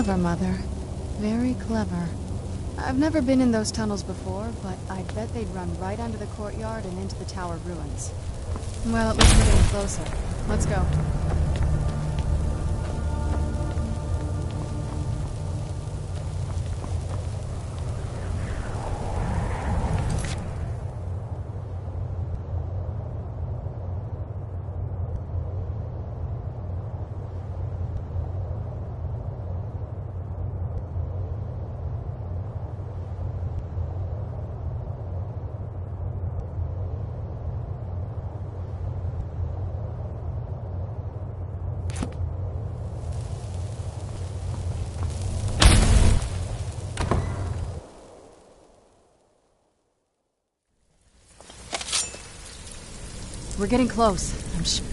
Clever, Mother. Very clever. I've never been in those tunnels before, but I bet they'd run right under the courtyard and into the tower ruins. Well, at least we're getting closer. Let's go. We're getting close, I'm sure.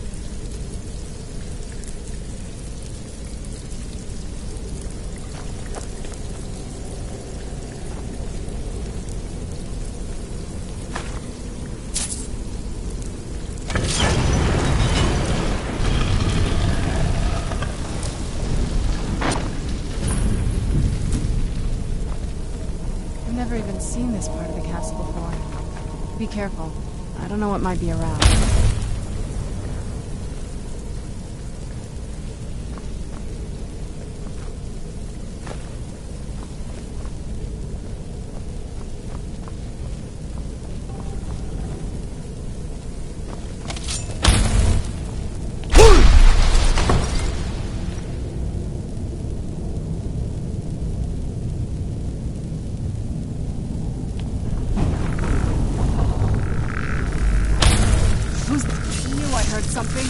I've never even seen this part of the castle before. Be careful. I don't know what might be around. Something?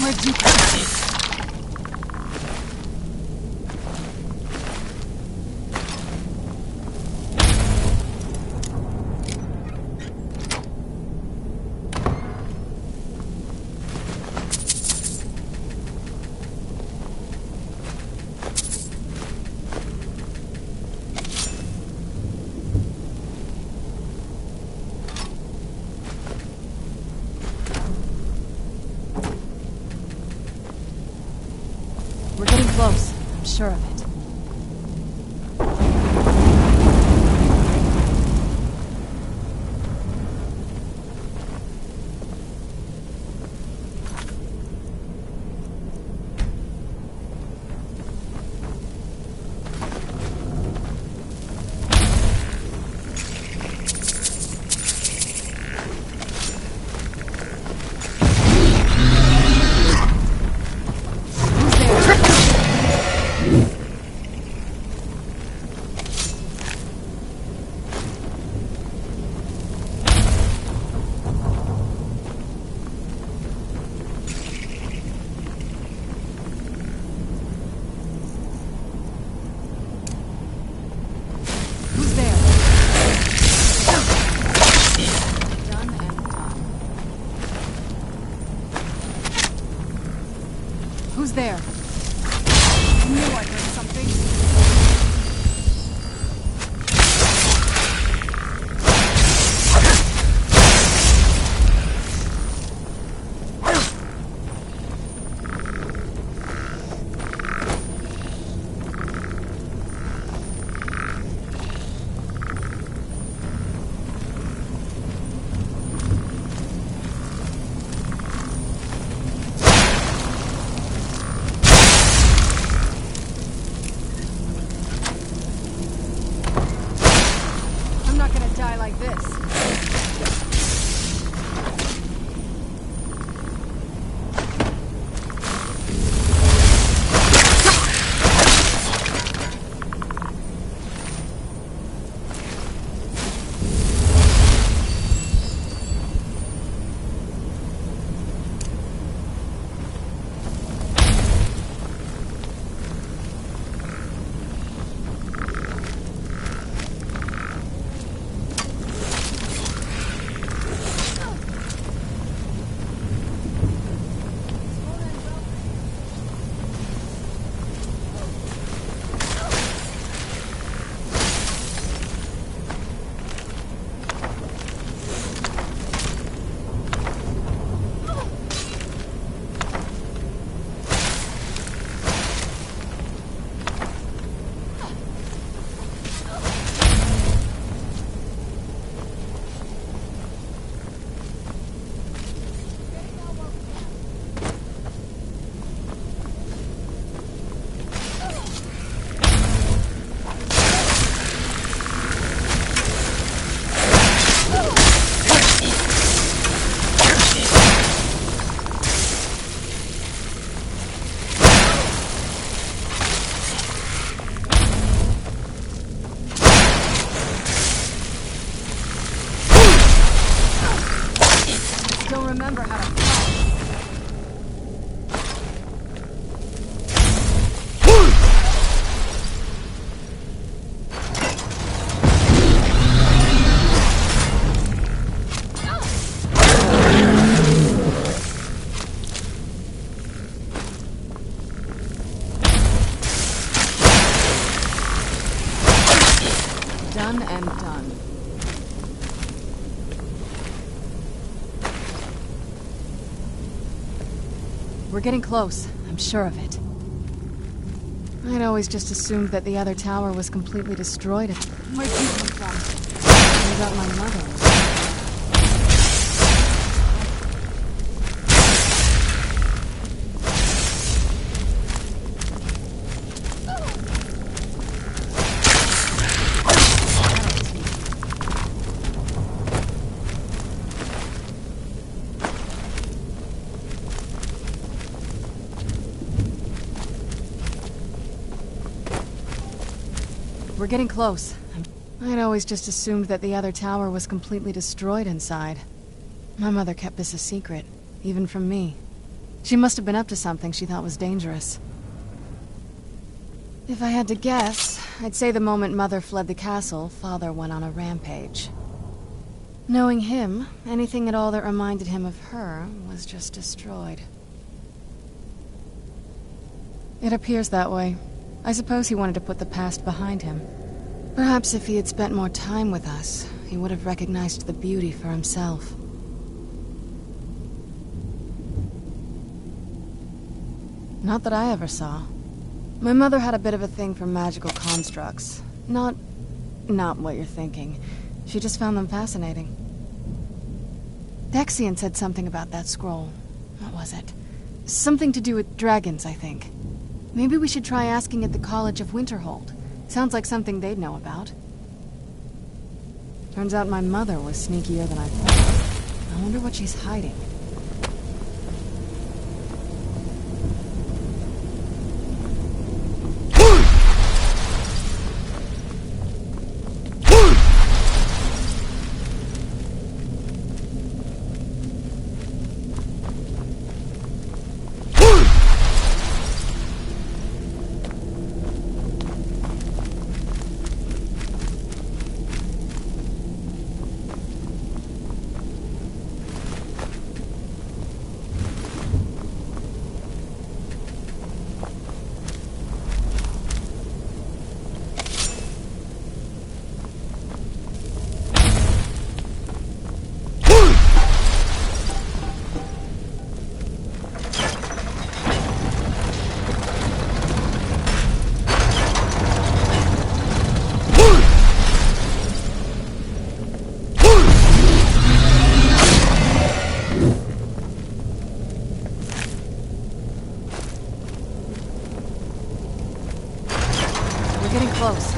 Where'd you come from? Close. I'm sure of it. there? I knew I heard something. Die like this. Don't remember how to fight. Done and done. We're getting close. I'm sure of it. I'd always just assumed that the other tower was completely destroyed. Where'd you come from? I got my mother. We're getting close. I'd always just assumed that the other tower was completely destroyed inside. My mother kept this a secret, even from me. She must have been up to something she thought was dangerous. If I had to guess, I'd say the moment Mother fled the castle, Father went on a rampage. Knowing him, anything at all that reminded him of her was just destroyed. It appears that way. I suppose he wanted to put the past behind him. Perhaps if he had spent more time with us, he would have recognized the beauty for himself. Not that I ever saw. My mother had a bit of a thing for magical constructs. Not what you're thinking. She just found them fascinating. Dexian said something about that scroll. What was it? Something to do with dragons, I think. Maybe we should try asking at the College of Winterhold. Sounds like something they'd know about. Turns out my mother was sneakier than I thought. I wonder what she's hiding. Getting close.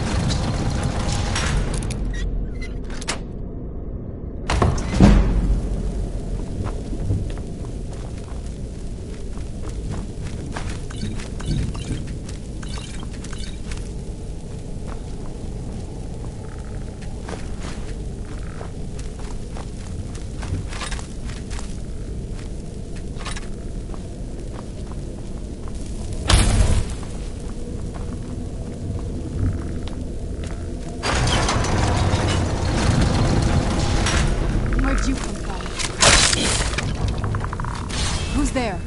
Where'd you come from? Who's there?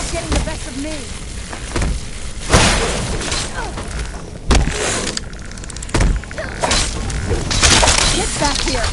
Getting the best of me. Get back here.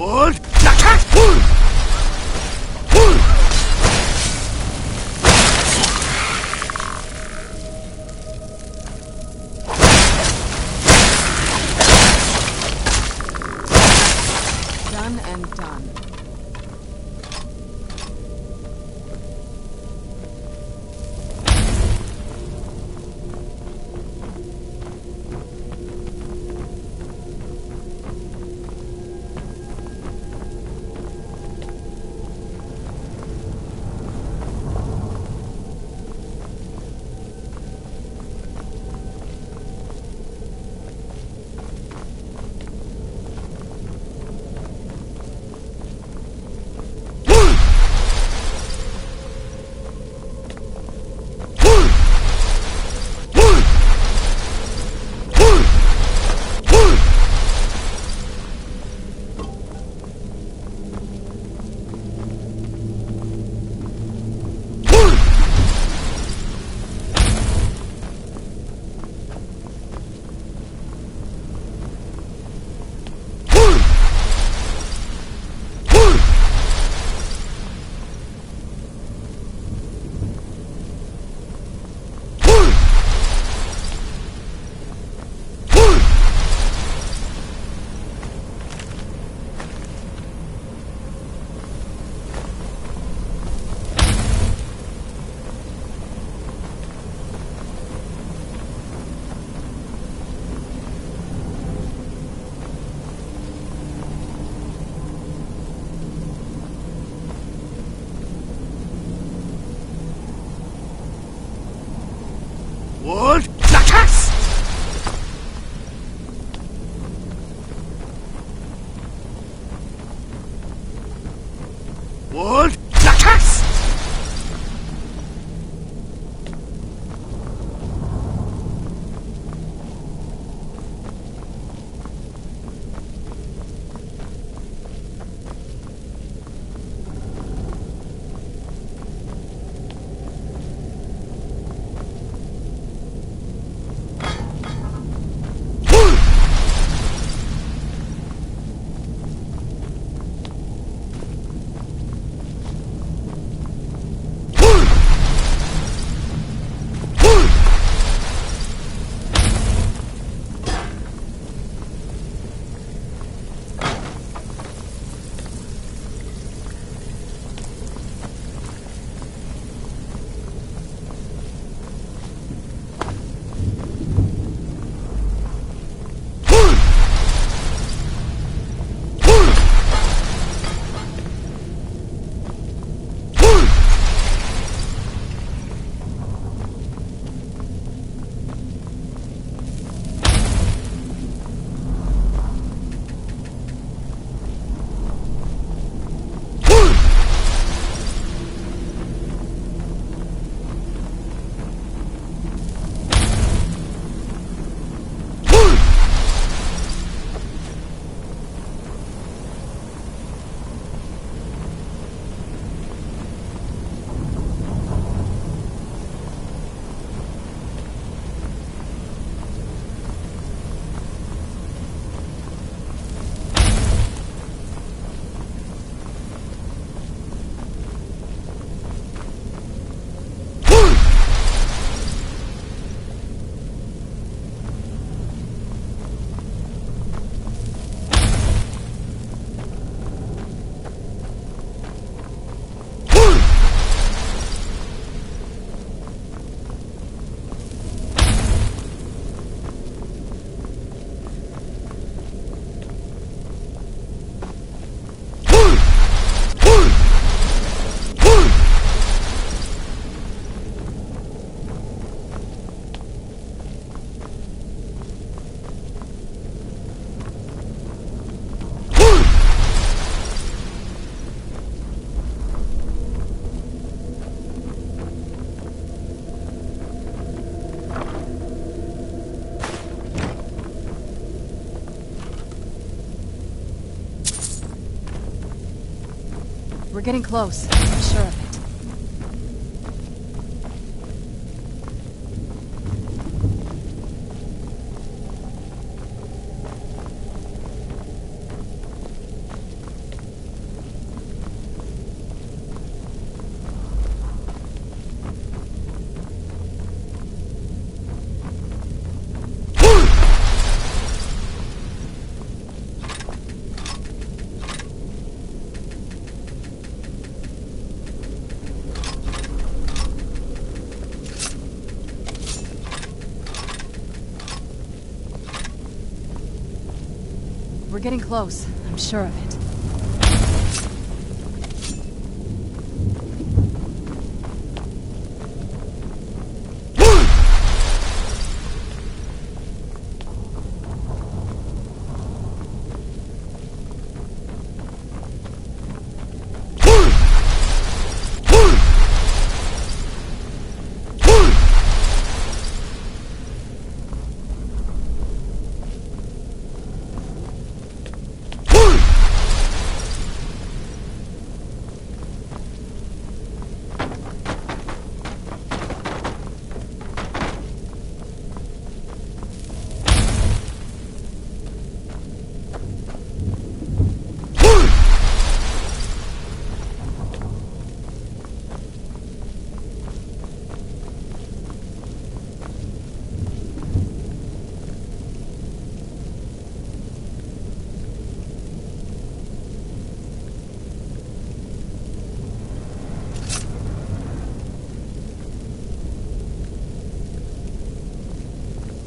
Done and done. We're getting close. I'm sure of it. We're getting close. I'm sure of it.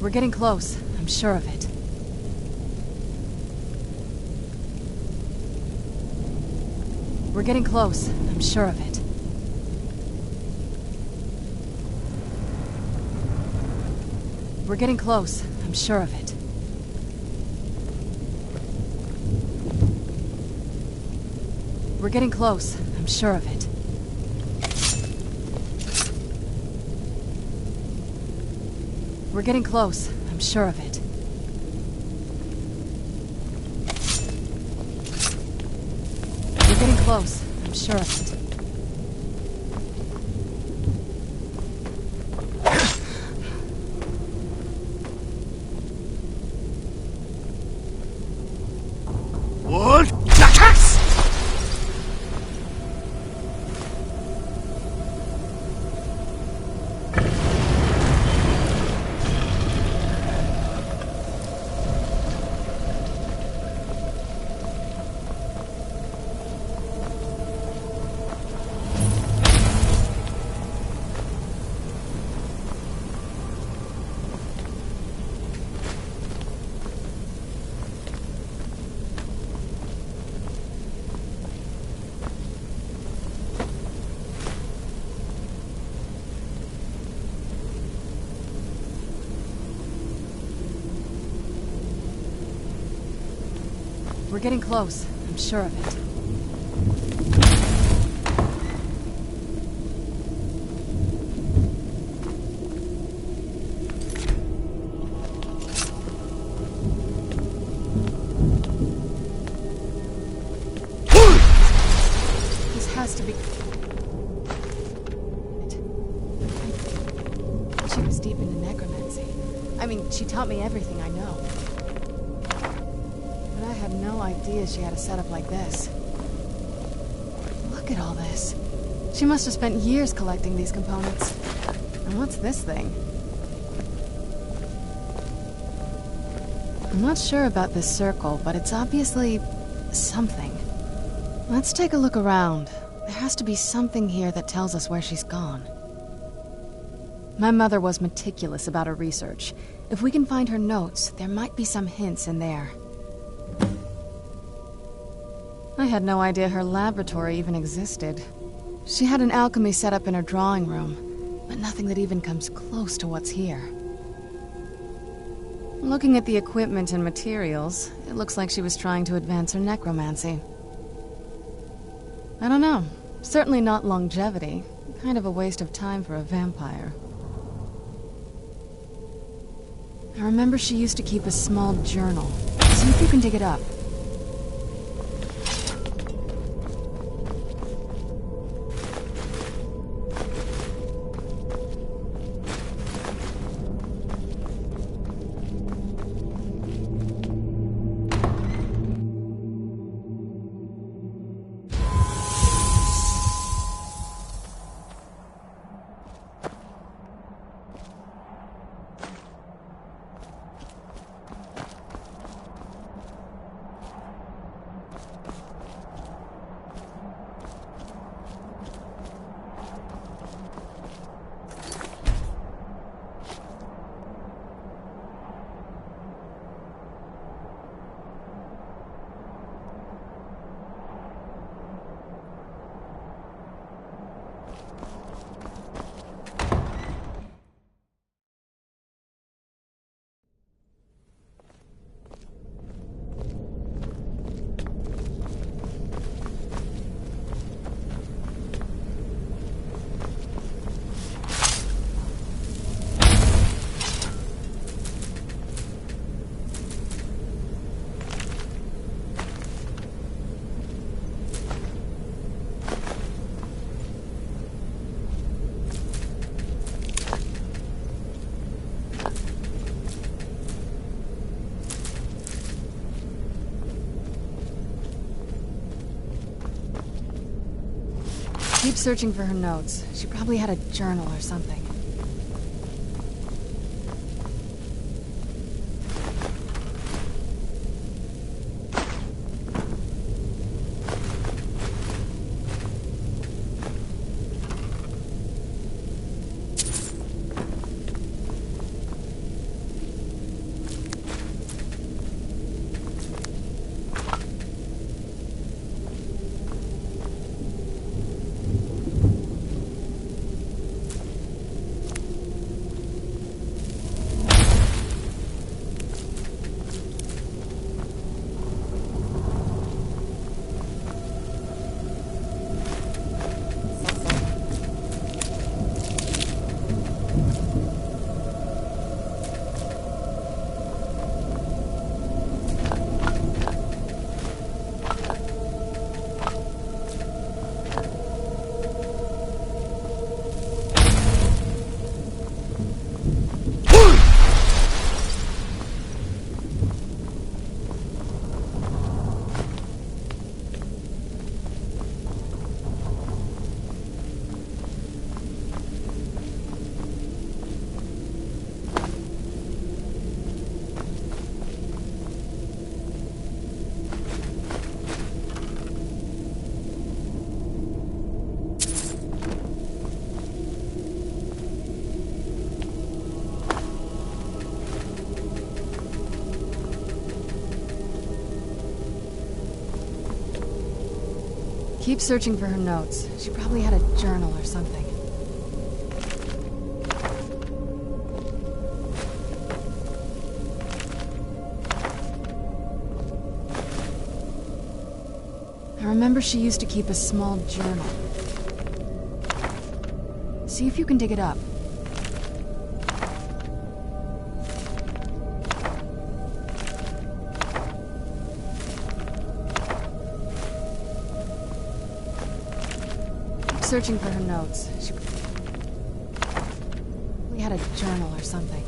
We're getting close. I'm sure of it. We're getting close. I'm sure of it. We're getting close. I'm sure of it. We're getting close. I'm sure of it. We're getting close. I'm sure of it. We're getting close. I'm sure of it. What? Jackass! We're getting close. I'm sure of it. This has to be... She was deep into necromancy. I mean, she taught me everything I know. But I had no idea she had a setup like this. Look at all this. She must have spent years collecting these components. And what's this thing? I'm not sure about this circle, but it's obviously something. Let's take a look around. There has to be something here that tells us where she's gone. My mother was meticulous about her research. If we can find her notes, there might be some hints in there. I had no idea her laboratory even existed. She had an alchemy set up in her drawing room, but nothing that even comes close to what's here. Looking at the equipment and materials, it looks like she was trying to advance her necromancy. I don't know. Certainly not longevity. Kind of a waste of time for a vampire. I remember she used to keep a small journal. See if you can dig it up. Keep searching for her notes. She probably had a journal or something. Keep searching for her notes. She probably had a journal or something. I remember she used to keep a small journal. See if you can dig it up. Searching for her notes. She probably had a journal or something.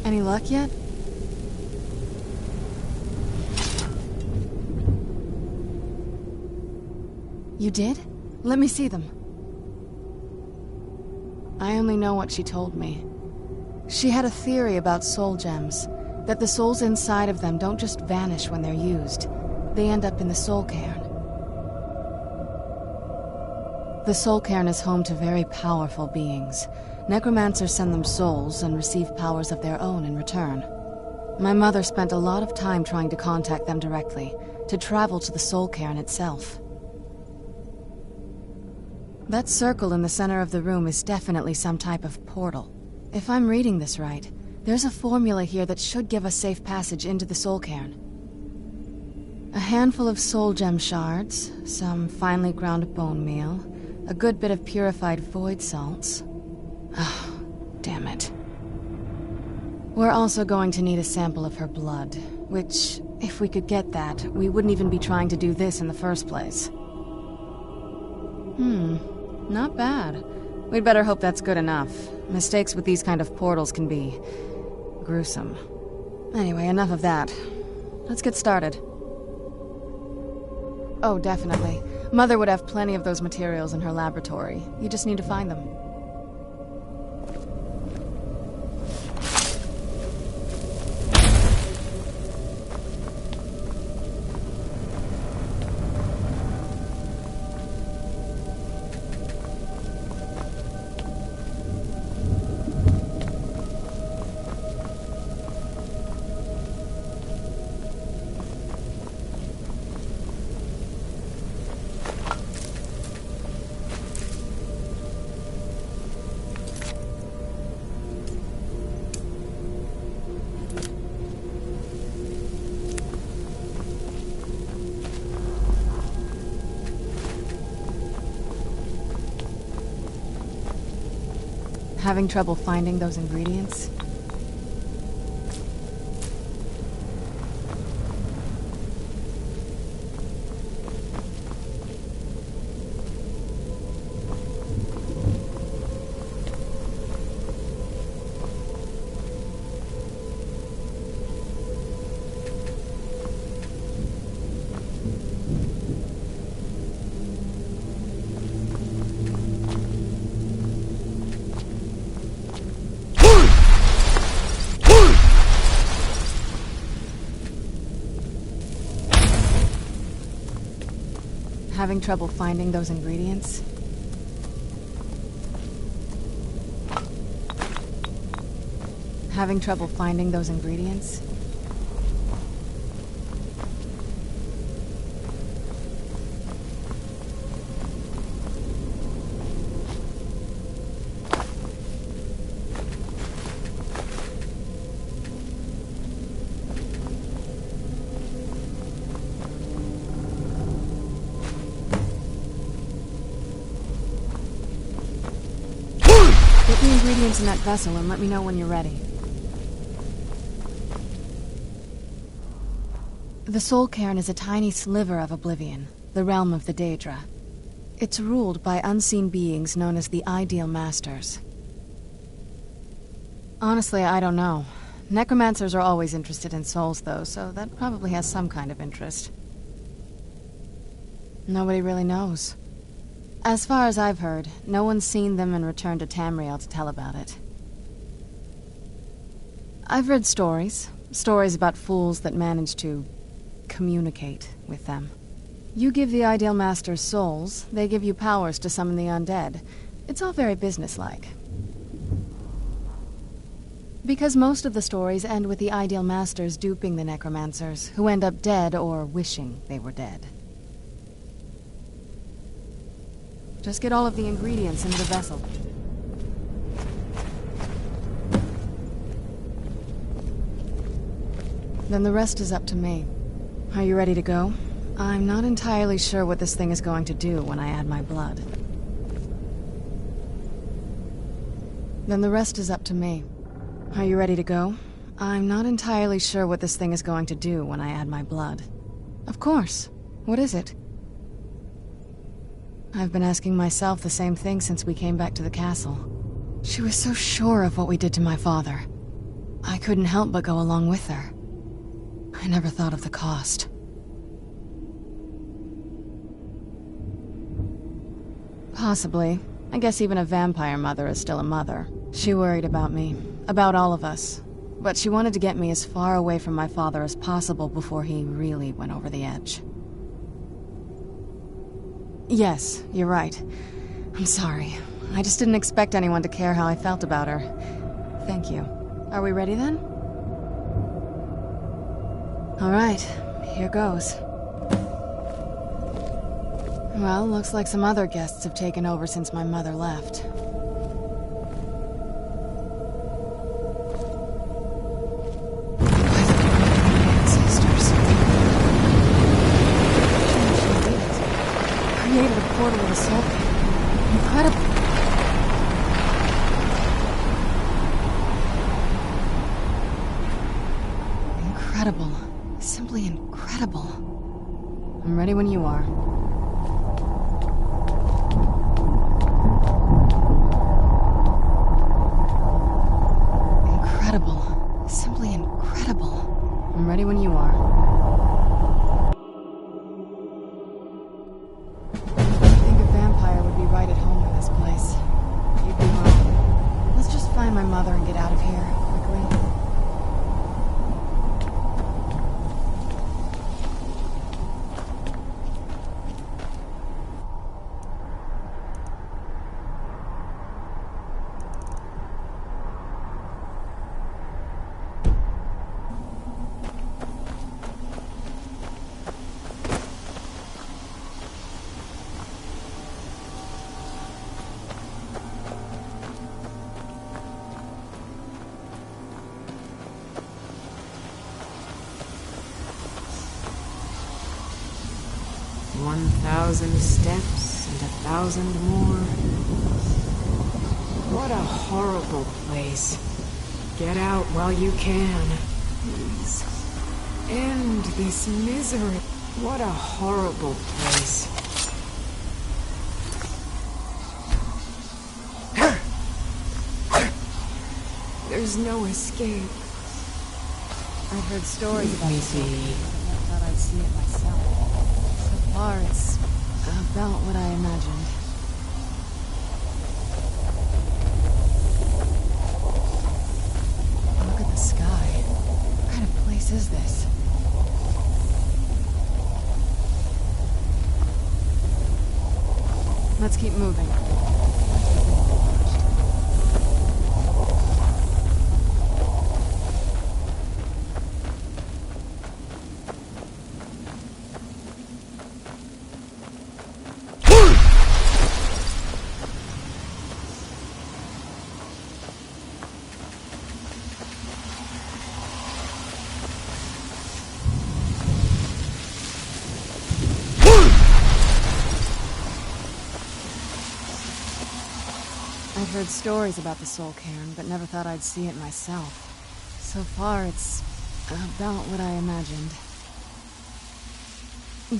Any luck yet? You did? Let me see them. I only know what she told me. She had a theory about soul gems, that the souls inside of them don't just vanish when they're used. They end up in the soul cairn. The soul cairn is home to very powerful beings. Necromancers send them souls and receive powers of their own in return. My mother spent a lot of time trying to contact them directly, to travel to the soul cairn itself. That circle in the center of the room is definitely some type of portal. If I'm reading this right, there's a formula here that should give us safe passage into the soul cairn. A handful of soul gem shards, some finely ground bone meal, a good bit of purified void salts. Oh, damn it. We're also going to need a sample of her blood, which, if we could get that, we wouldn't even be trying to do this in the first place. Not bad. We'd better hope that's good enough. Mistakes with these kind of portals can be gruesome. Anyway, enough of that. Let's get started. Oh, definitely. Mother would have plenty of those materials in her laboratory. You just need to find them. Having trouble finding those ingredients? Having trouble finding those ingredients? Having trouble finding those ingredients? Get the ingredients in that vessel and let me know when you're ready. The Soul Cairn is a tiny sliver of Oblivion, the realm of the Daedra. It's ruled by unseen beings known as the Ideal Masters. Honestly, I don't know. Necromancers are always interested in souls, though, so that probably has some kind of interest. Nobody really knows. As far as I've heard, no one's seen them and returned to Tamriel to tell about it. I've read stories about fools that manage to communicate with them. You give the Ideal Masters souls, they give you powers to summon the undead. It's all very businesslike. Because most of the stories end with the Ideal Masters duping the necromancers, who end up dead or wishing they were dead. Just get all of the ingredients into the vessel. Then the rest is up to me. Are you ready to go? I'm not entirely sure what this thing is going to do when I add my blood. Then the rest is up to me. Are you ready to go? I'm not entirely sure what this thing is going to do when I add my blood. Of course. What is it? I've been asking myself the same thing since we came back to the castle. She was so sure of what we did to my father. I couldn't help but go along with her. I never thought of the cost. Possibly. I guess even a vampire mother is still a mother. She worried about me, about all of us. But she wanted to get me as far away from my father as possible before he really went over the edge. Yes, you're right. I'm sorry. I just didn't expect anyone to care how I felt about her. Thank you. Are we ready then? All right, here goes. Well, looks like some other guests have taken over since my mother left. Ancestors. Created a portal with a soul cave. Incredible. Incredible. Simply incredible. I'm ready when you are. Incredible. Simply incredible. I'm ready when you are. I think a vampire would be right at home in this place. You'd be wrong. Let's just find my mother and get out of here, quickly. Steps and 1,000 more. What a horrible place. Get out while you can. Please. End this misery. What a horrible place. There's no escape. I've heard stories about Me this. see. I thought I'd see it myself. So far, it's about what I imagined. Look at the sky. What kind of place is this? Let's keep moving. I've heard stories about the Soul Cairn, but never thought I'd see it myself. So far, it's about what I imagined.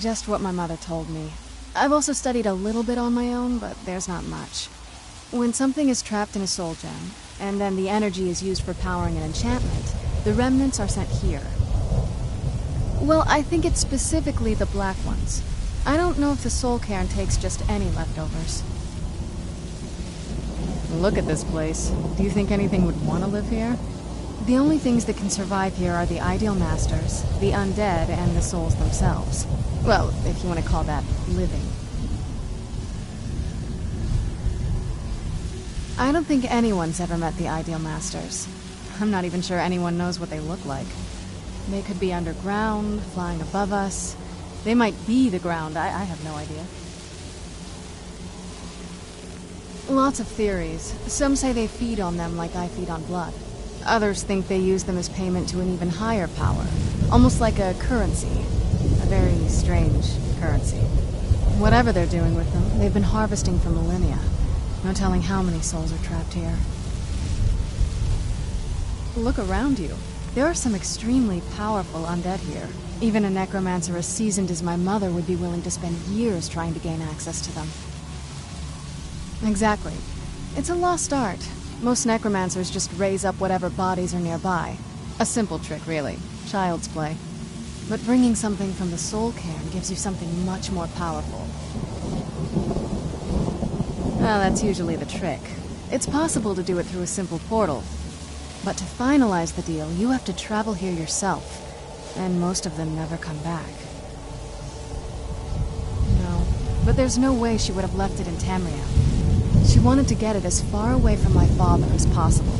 Just what my mother told me. I've also studied a little bit on my own, but there's not much. When something is trapped in a soul gem, and then the energy is used for powering an enchantment, the remnants are sent here. Well, I think it's specifically the black ones. I don't know if the Soul Cairn takes just any leftovers. Look at this place. Do you think anything would want to live here? The only things that can survive here are the Ideal Masters, the undead, and the souls themselves. Well, if you want to call that living. I don't think anyone's ever met the Ideal Masters. I'm not even sure anyone knows what they look like. They could be underground, flying above us. They might be the ground, I have no idea. Lots of theories. Some say they feed on them like I feed on blood. Others think they use them as payment to an even higher power. Almost like a currency. A very strange currency. Whatever they're doing with them, they've been harvesting for millennia. No telling how many souls are trapped here. Look around you. There are some extremely powerful undead here. Even a necromancer as seasoned as my mother would be willing to spend years trying to gain access to them. Exactly. It's a lost art. Most necromancers just raise up whatever bodies are nearby. A simple trick, really. Child's play. But bringing something from the soul cairn gives you something much more powerful. Well, that's usually the trick. It's possible to do it through a simple portal. But to finalize the deal, you have to travel here yourself. And most of them never come back. No, but there's no way she would have left it in Tamriel. She wanted to get it as far away from my father as possible.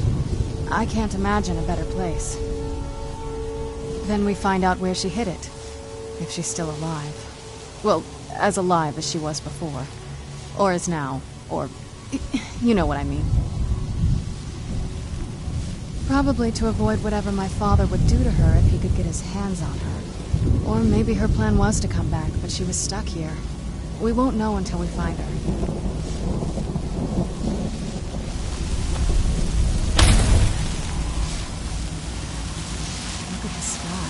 I can't imagine a better place. Then we find out where she hid it. If she's still alive. Well, as alive as she was before. Or is now. Or... you know what I mean. Probably to avoid whatever my father would do to her if he could get his hands on her. Or maybe her plan was to come back, but she was stuck here. We won't know until we find her. Look at the sky.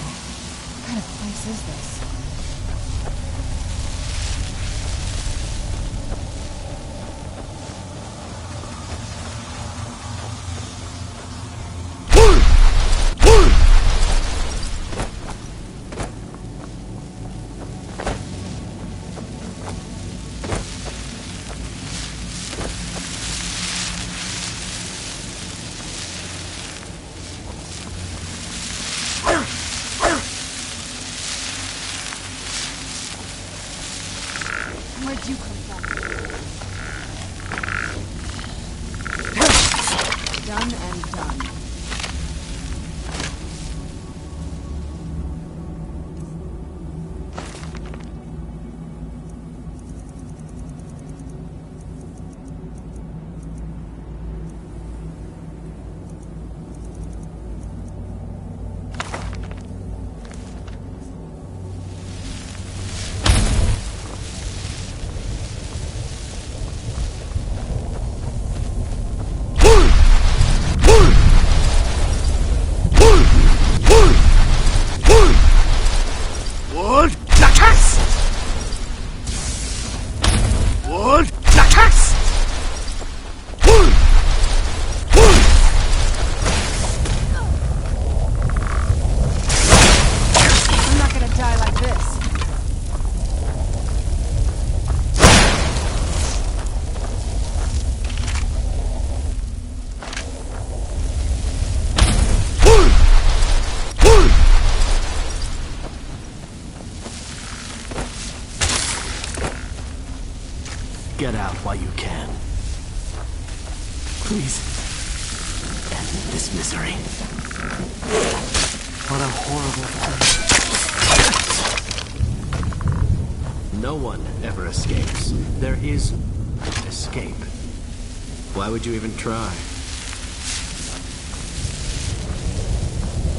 What kind of place is this? Where'd you come from? Done and done. Get out while you can. Please, end this misery. What a horrible place. No one ever escapes. There is escape. Why would you even try?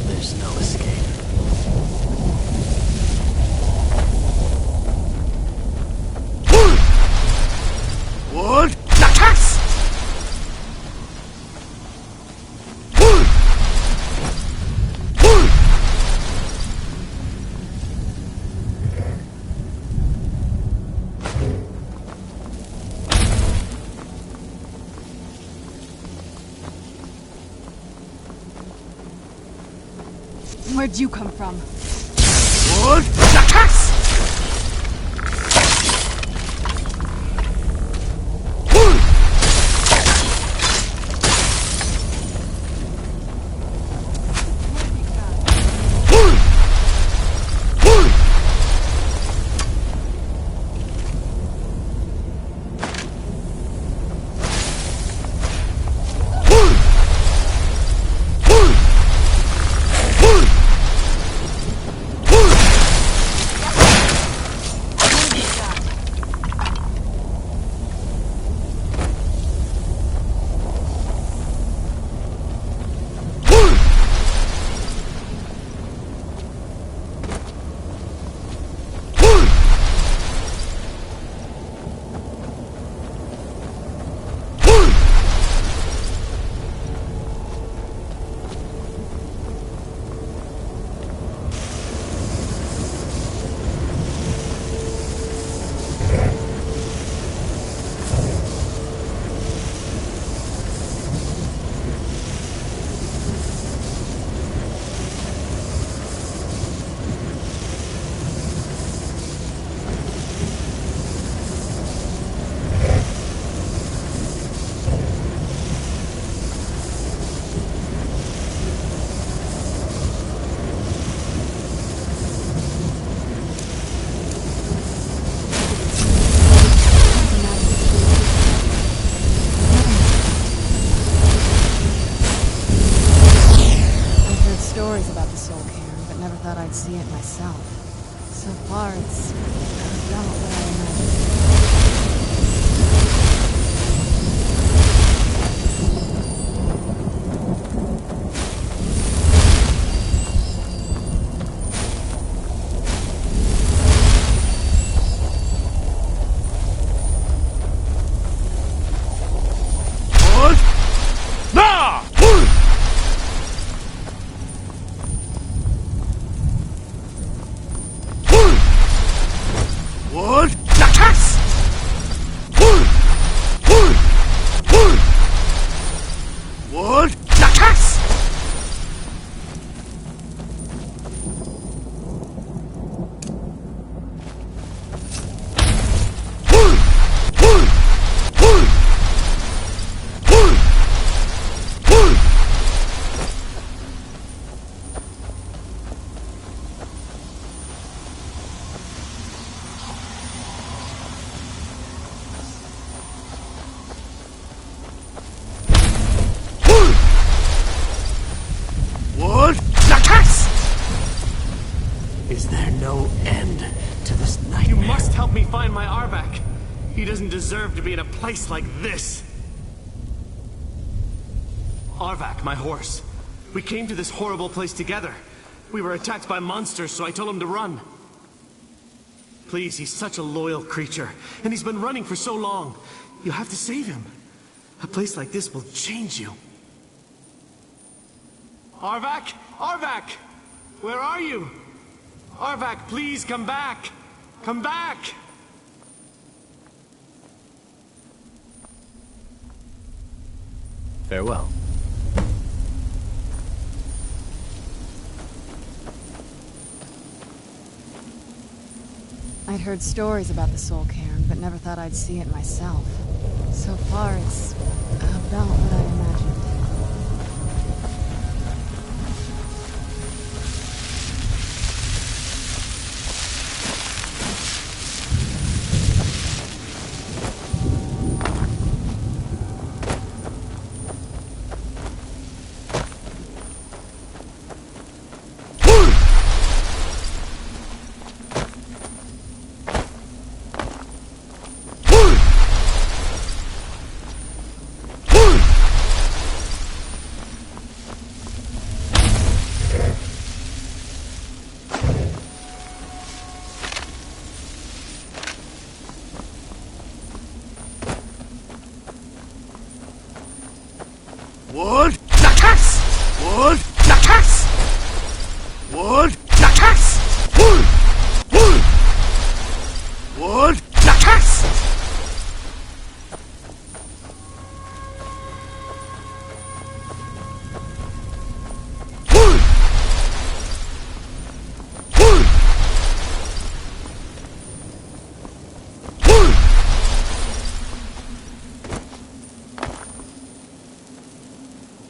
There's no escape. What? Attacks! Where'd you come from? What? Attacks! stories about the Soul Cairn, but never thought I'd see it myself. So far, it's not what I imagined. Is there no end to this nightmare? You must help me find my Arvak. He doesn't deserve to be in a place like this. Arvak, my horse. We came to this horrible place together. We were attacked by monsters, so I told him to run. Please, he's such a loyal creature, and he's been running for so long. You have to save him. A place like this will change you. Arvak? Arvak! Where are you? Arvak, please come back! Come back! Farewell. I'd heard stories about the Soul Cairn, but never thought I'd see it myself. So far, it's about what I imagined. Wood Nakas! Wood Nakas! Wood Nakas! Wood! Wood! Wood Nakas! Wood! Wood! Wood!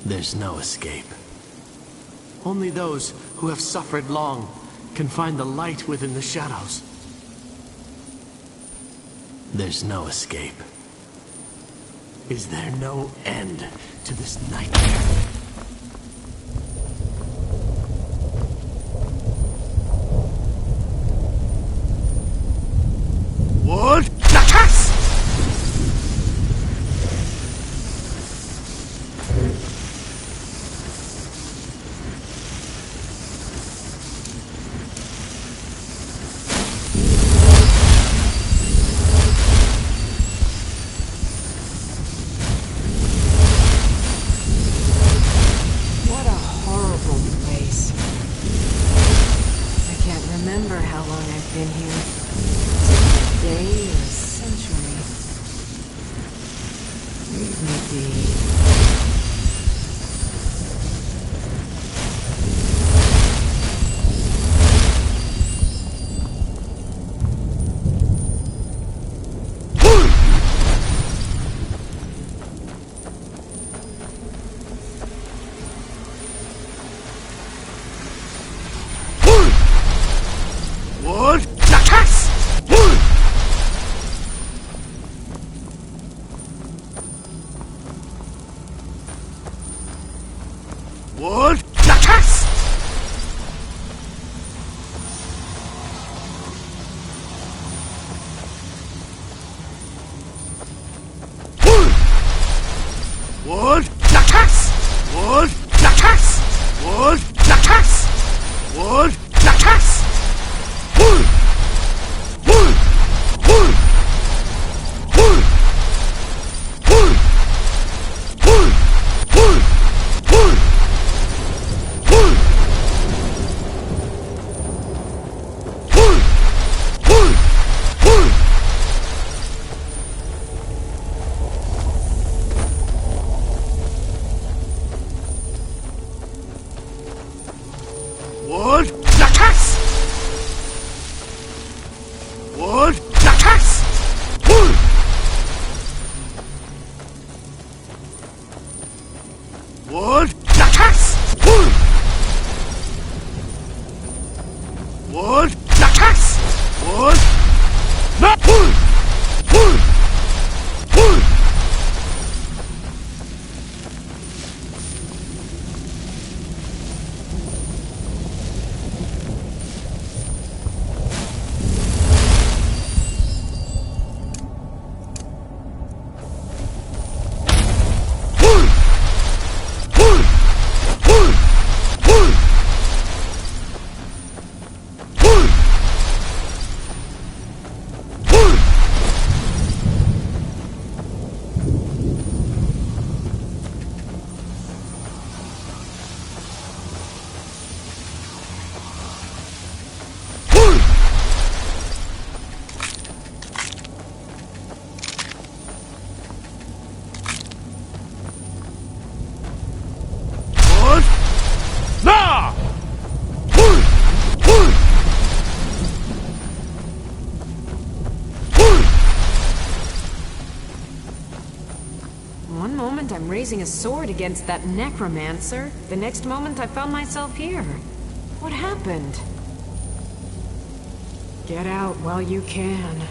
There's no escape. Only those who have suffered long can find the light within the shadows. There's no escape. Is there no end to this nightmare? Wood Nakas! What a horrible place. I can't remember how long I've been here. A day or a century. Leave me be. Wood Nakas! Wood! Wood Nakas! One, Nakas! One, Nakas! One! One, Nakas! One! One, Nakas! One! Not one! One! One! One moment I'm raising a sword against that necromancer. The next moment I found myself here. What happened? Get out while you can.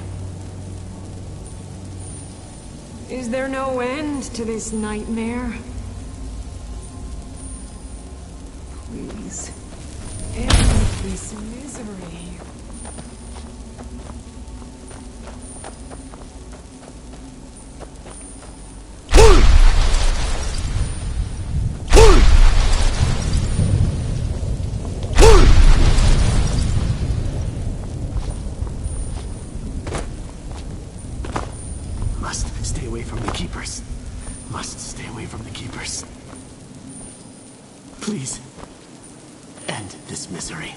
Is there no end to this nightmare? Please, end this misery. Must stay away from the Keepers. Must stay away from the Keepers. Please, end this misery.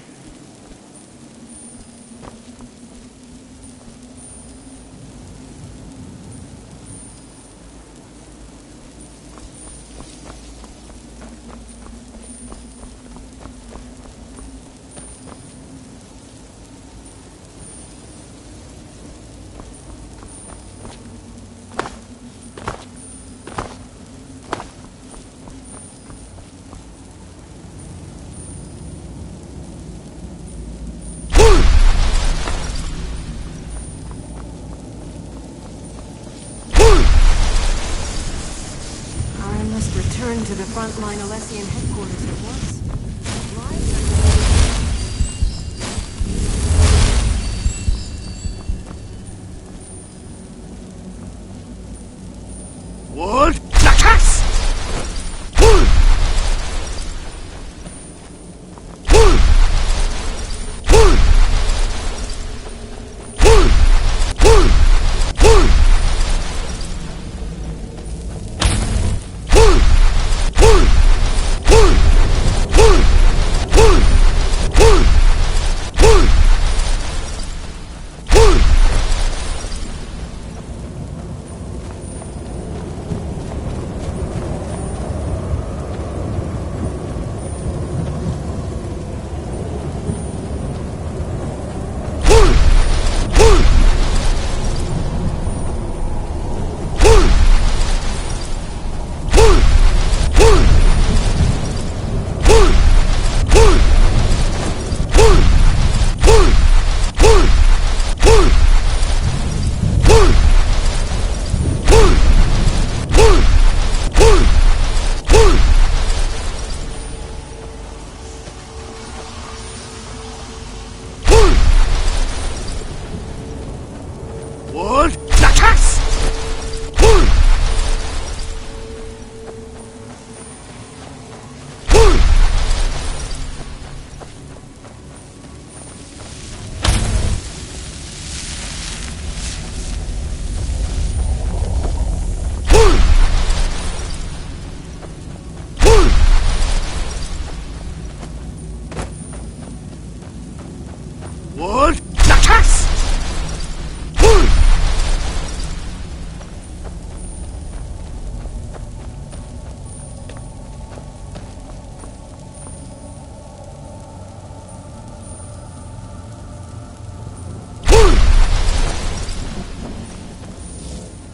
Return to the frontline Alessian headquarters at once. One, Nakas! One! One! One! One! One! One! One! One! One! One!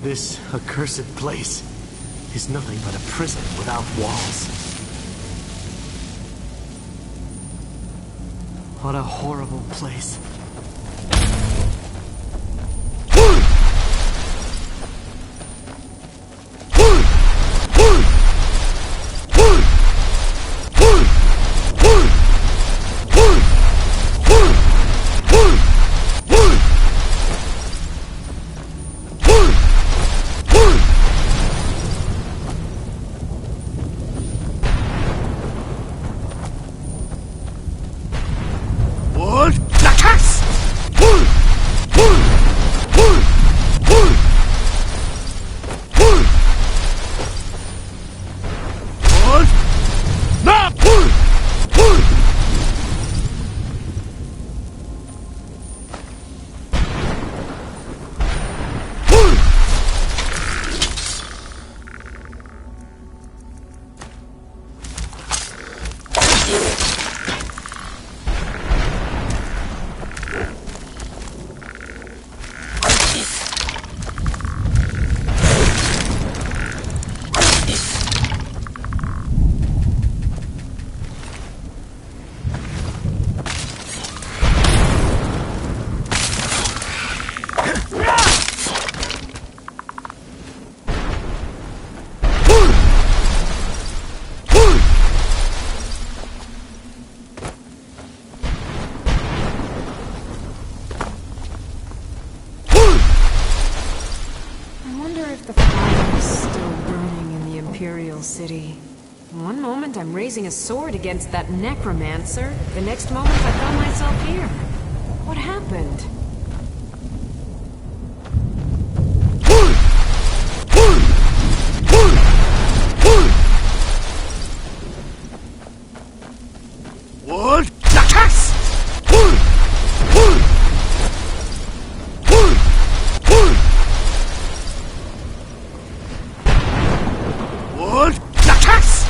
This accursed place is nothing but a prison without walls. What a horrible place. City. One moment I'm raising a sword against that necromancer. The next moment I found myself here. What happened? What? Attacks! What? Attacks!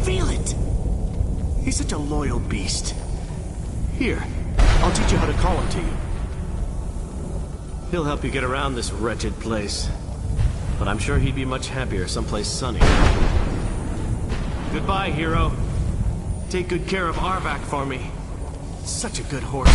feel it. He's such a loyal beast. Here, I'll teach you how to call him to you. He'll help you get around this wretched place. But I'm sure he'd be much happier someplace sunny. Goodbye, hero. Take good care of Arvak for me. Such a good horse.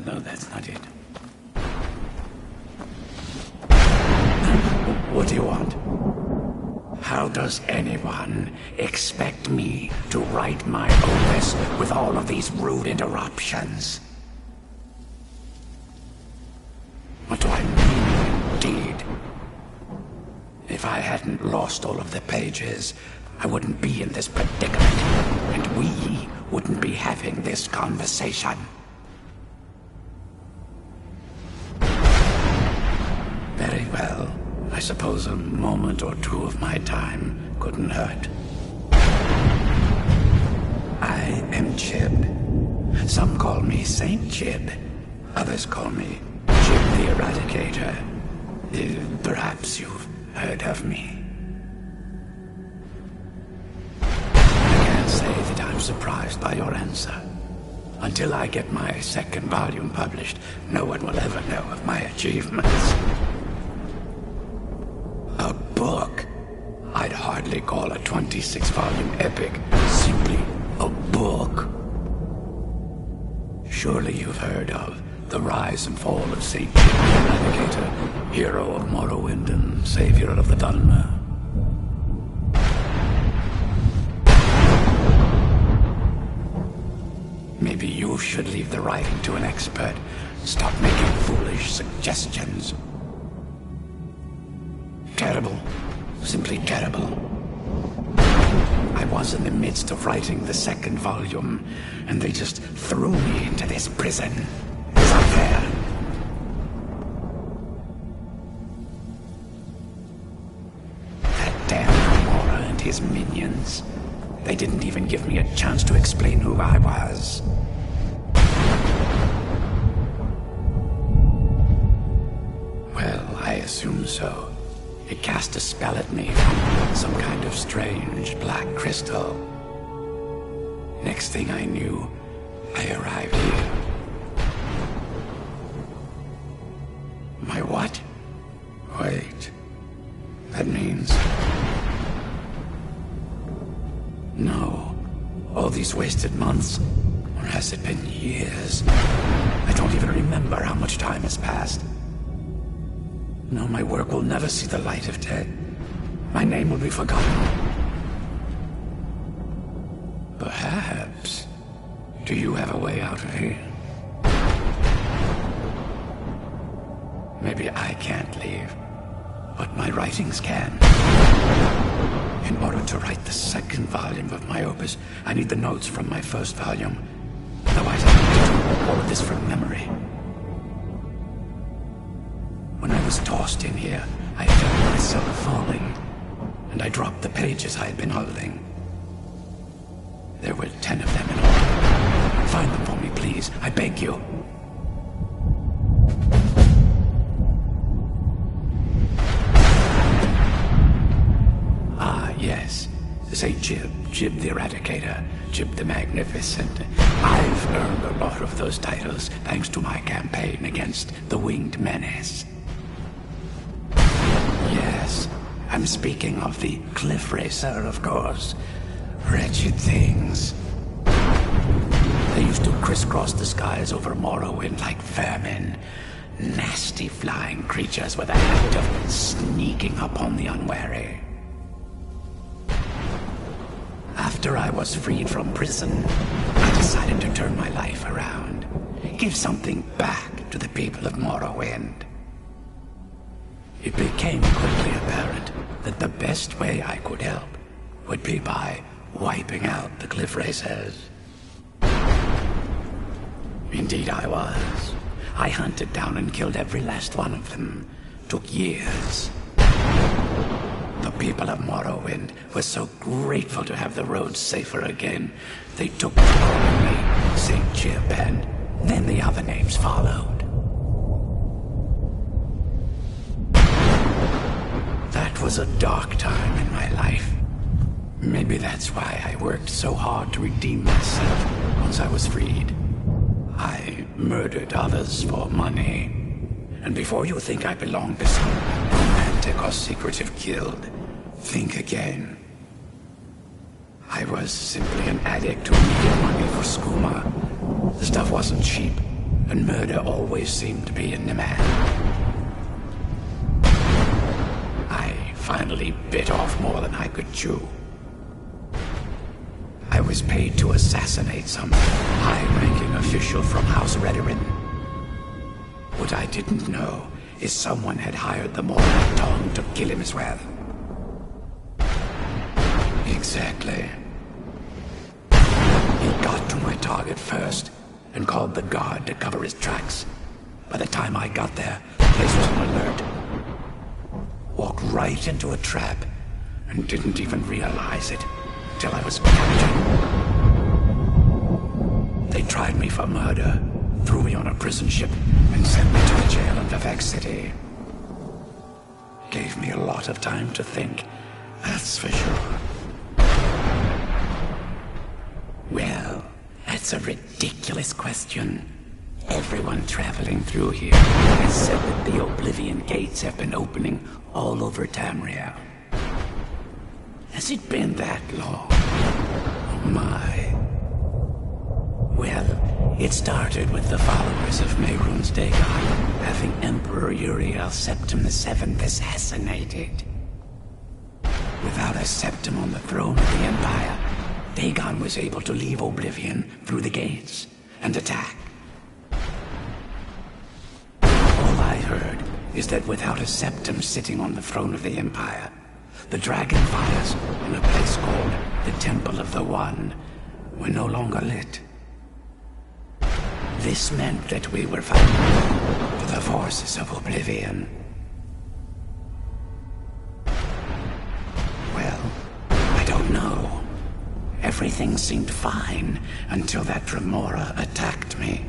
No, that's not it. What do you want? How does anyone expect me to write my opus with all of these rude interruptions? What do I mean, indeed? If I hadn't lost all of the pages, I wouldn't be in this predicament, and we wouldn't be having this conversation. Very well. I suppose a moment or two of my time couldn't hurt. I am Chib. Some call me Saint Chib. Others call me Chib the Eradicator. Perhaps you've heard of me. I can't say that I'm surprised by your answer. Until I get my second volume published, no one will ever know of my achievements. A book? I'd hardly call a 26-volume epic simply a book. Surely you've heard of the rise and fall of Saint Chib the Eradicator, hero of Morrowind and savior of the Dhalma. Maybe you should leave the writing to an expert. Stop making foolish suggestions. Terrible. Simply terrible. I was in the midst of writing the second volume, and they just threw me into this prison. It's unfair. That damn Gamora and his minions. They didn't even give me a chance to explain who I was. Well, I assume so. It cast a spell at me from some kind of strange black crystal. Next thing I knew, I arrived here. My what? Wait. That means... No. All these wasted months, or has it been years? I don't even remember how much time has passed. No, my work will never see the light of day. My name will be forgotten. Perhaps. Do you have a way out of here? Maybe I can't leave, but my writings can. In order to write the second volume of my opus, I need the notes from my first volume. Otherwise, I need to do all of this from memory. When I was tossed in here, I felt myself falling, and I dropped the pages I had been holding. There were 10 of them in all. Find them for me, please. I beg you. Ah, yes. Say Chib the Eradicator, Chib the Magnificent. I've earned a lot of those titles thanks to my campaign against the Winged Menace. Yes, I'm speaking of the Cliff Racer, of course. Wretched things. They used to crisscross the skies over Morrowind like vermin. Nasty flying creatures with a habit of sneaking upon the unwary. After I was freed from prison, I decided to turn my life around. Give something back to the people of Morrowind. It became quickly apparent that the best way I could help would be by wiping out the Cliff Racers. Indeed I was. I hunted down and killed every last one of them. Took years. The people of Morrowind were so grateful to have the roads safer again. They took to calling me Saint Chib, and then the other names followed. That was a dark time in my life. Maybe that's why I worked so hard to redeem myself once I was freed. I murdered others for money. And before you think I belong to some romantic or secretive guild, think again. I was simply an addict who needed money for skooma. The stuff wasn't cheap. and murder always seemed to be in demand. I finally bit off more than I could chew. I was paid to assassinate some high-ranking official from House Redorin. What I didn't know is someone had hired the Morlock Tongue to kill him as well. Exactly. He got to my target first and called the guard to cover his tracks. By the time I got there, the place was on alert. Walked right into a trap and didn't even realize it till I was captured. They tried me for murder, threw me on a prison ship, and sent me to the jail in Vivek City. Gave me a lot of time to think, that's for sure. Well, that's a ridiculous question. Everyone traveling through here has said that the Oblivion Gates have been opening all over Tamriel. Has it been that long? Oh my. Well, it started with the followers of Mehrunes Dagon having Emperor Uriel Septim VII assassinated. Without a Septim on the throne of the Empire, Dagon was able to leave Oblivion through the gates and attack. All I heard is that without a Septim sitting on the throne of the Empire, the dragon fires in a place called the Temple of the One were no longer lit. This meant that we were vulnerable to the forces of Oblivion. Well, I don't know. Everything seemed fine until that Remora attacked me.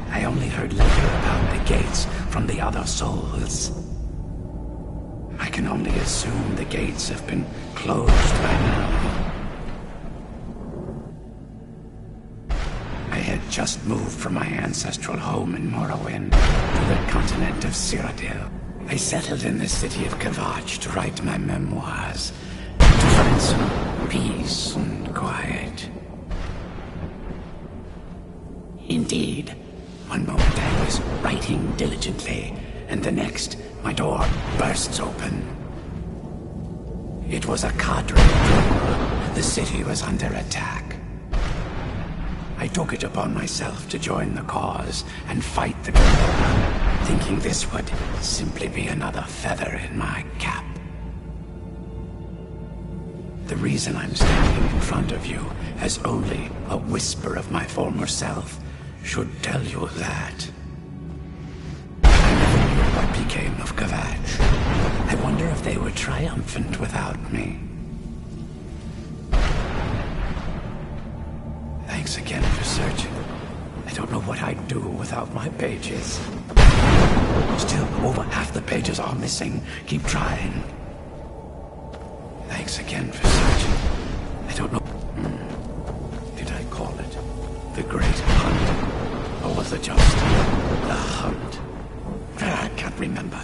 I only heard later about the gates from the other souls. I can only assume the gates have been closed by now. I had just moved from my ancestral home in Morrowind to the continent of Cyrodiil. I settled in the city of Kavach to write my memoirs, to find some peace and quiet. Indeed, one moment I was writing diligently, and the next, my door bursts open. It was a cadre of Remora. The city was under attack. I took it upon myself to join the cause and fight the Remora, thinking this would simply be another feather in my cap. The reason I'm standing in front of you as only a whisper of my former self should tell you that. I never knew what became of Kavach. I wonder if they were triumphant without me. Thanks again for searching. I don't know what I'd do without my pages. Still, over half the pages are missing. Keep trying. Thanks again for searching. I don't know. Did I call it the Great Hunt? Or was it just the Hunt? I can't remember.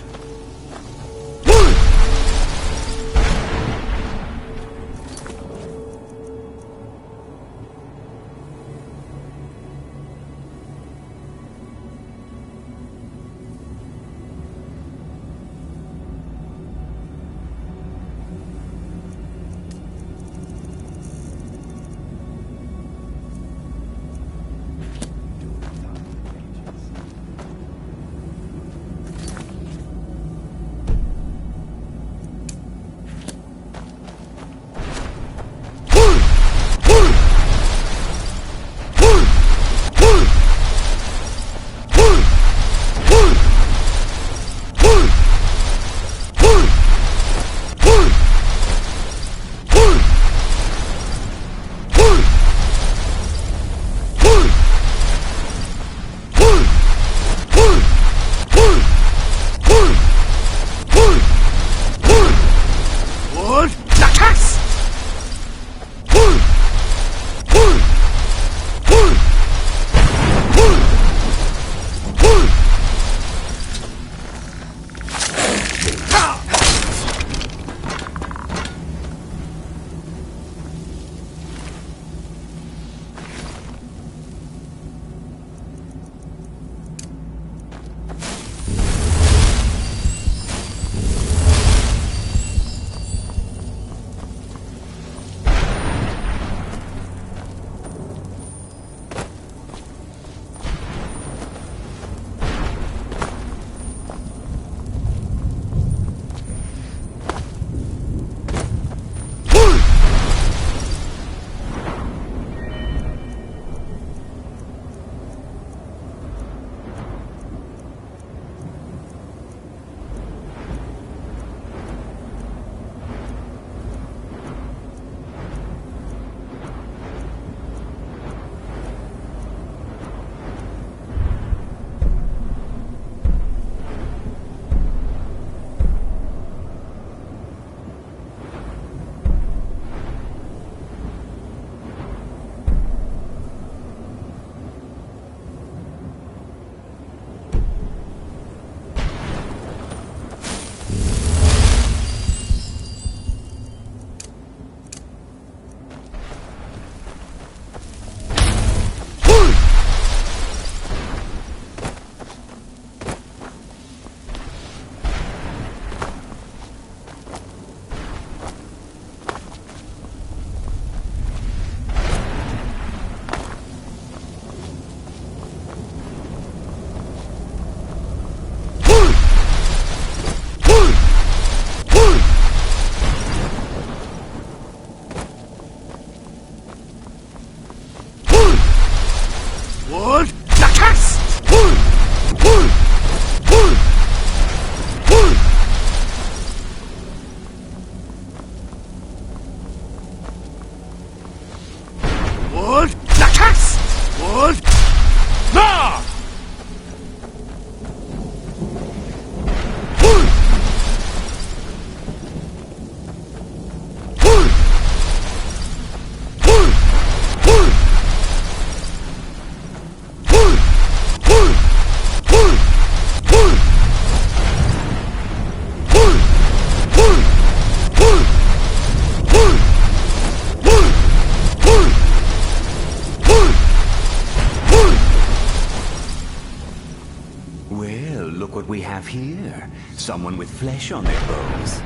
Well, look what we have here. Someone with flesh on their bones.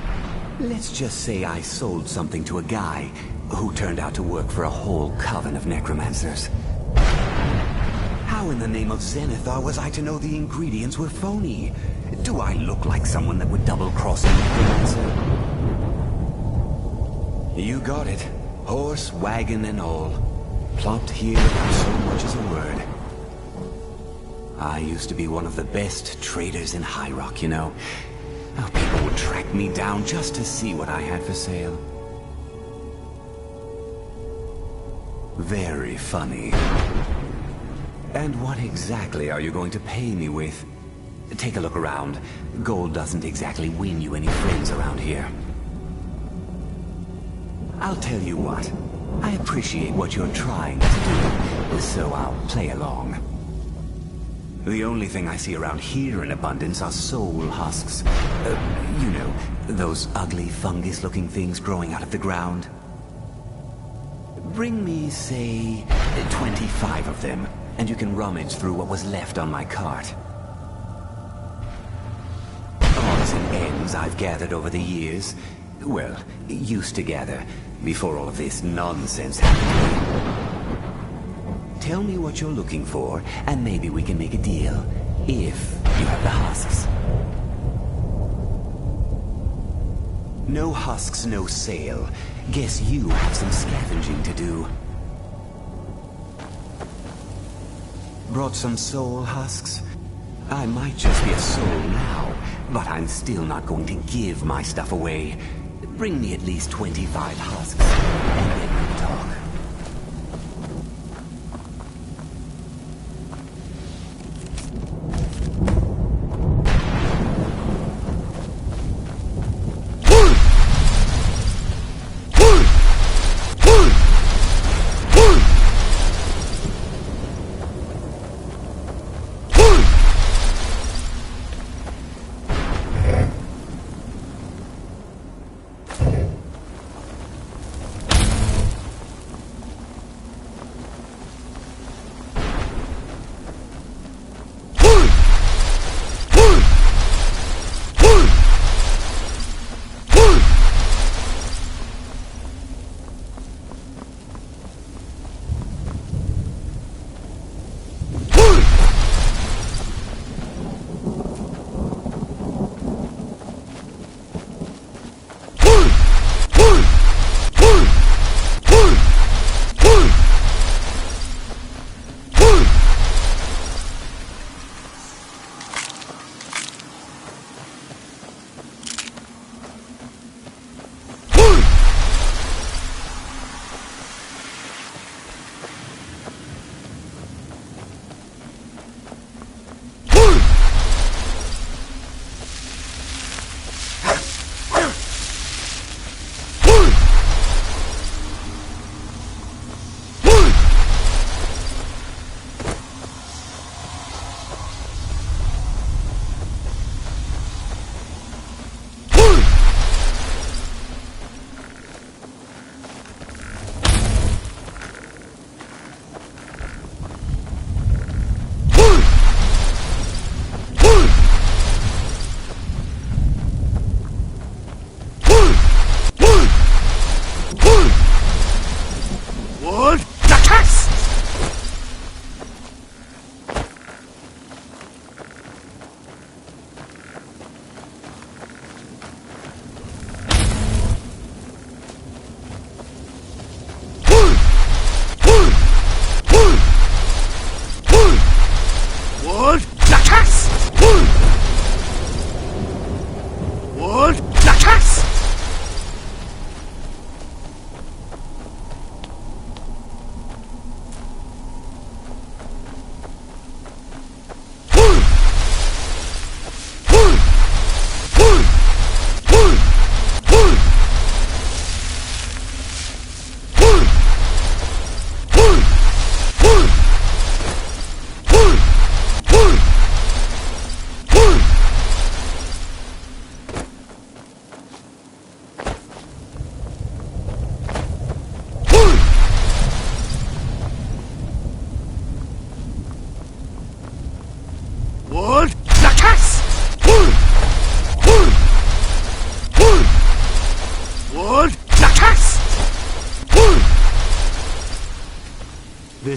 Let's just say I sold something to a guy who turned out to work for a whole coven of necromancers. How in the name of Zenithar was I to know the ingredients were phony? Do I look like someone that would double-cross a necromancer? You got it. Horse, wagon, and all. Plopped here without so much as a word. I used to be one of the best traders in High Rock, you know. How people would track me down just to see what I had for sale. Very funny. And what exactly are you going to pay me with? Take a look around. Gold doesn't exactly win you any friends around here. I'll tell you what. I appreciate what you're trying to do, so I'll play along. The only thing I see around here in abundance are soul husks. You know, those ugly fungus-looking things growing out of the ground. Bring me, say, 25 of them, and you can rummage through what was left on my cart. Odds and ends I've gathered over the years. Well, used to gather, before all of this nonsense happened. Tell me what you're looking for, and maybe we can make a deal, if you have the husks. No husks, no sale. Guess you have some scavenging to do. Brought some soul husks? I might just be a soul now, but I'm still not going to give my stuff away. Bring me at least 25 husks, and then we'll talk.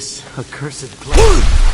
This accursed place.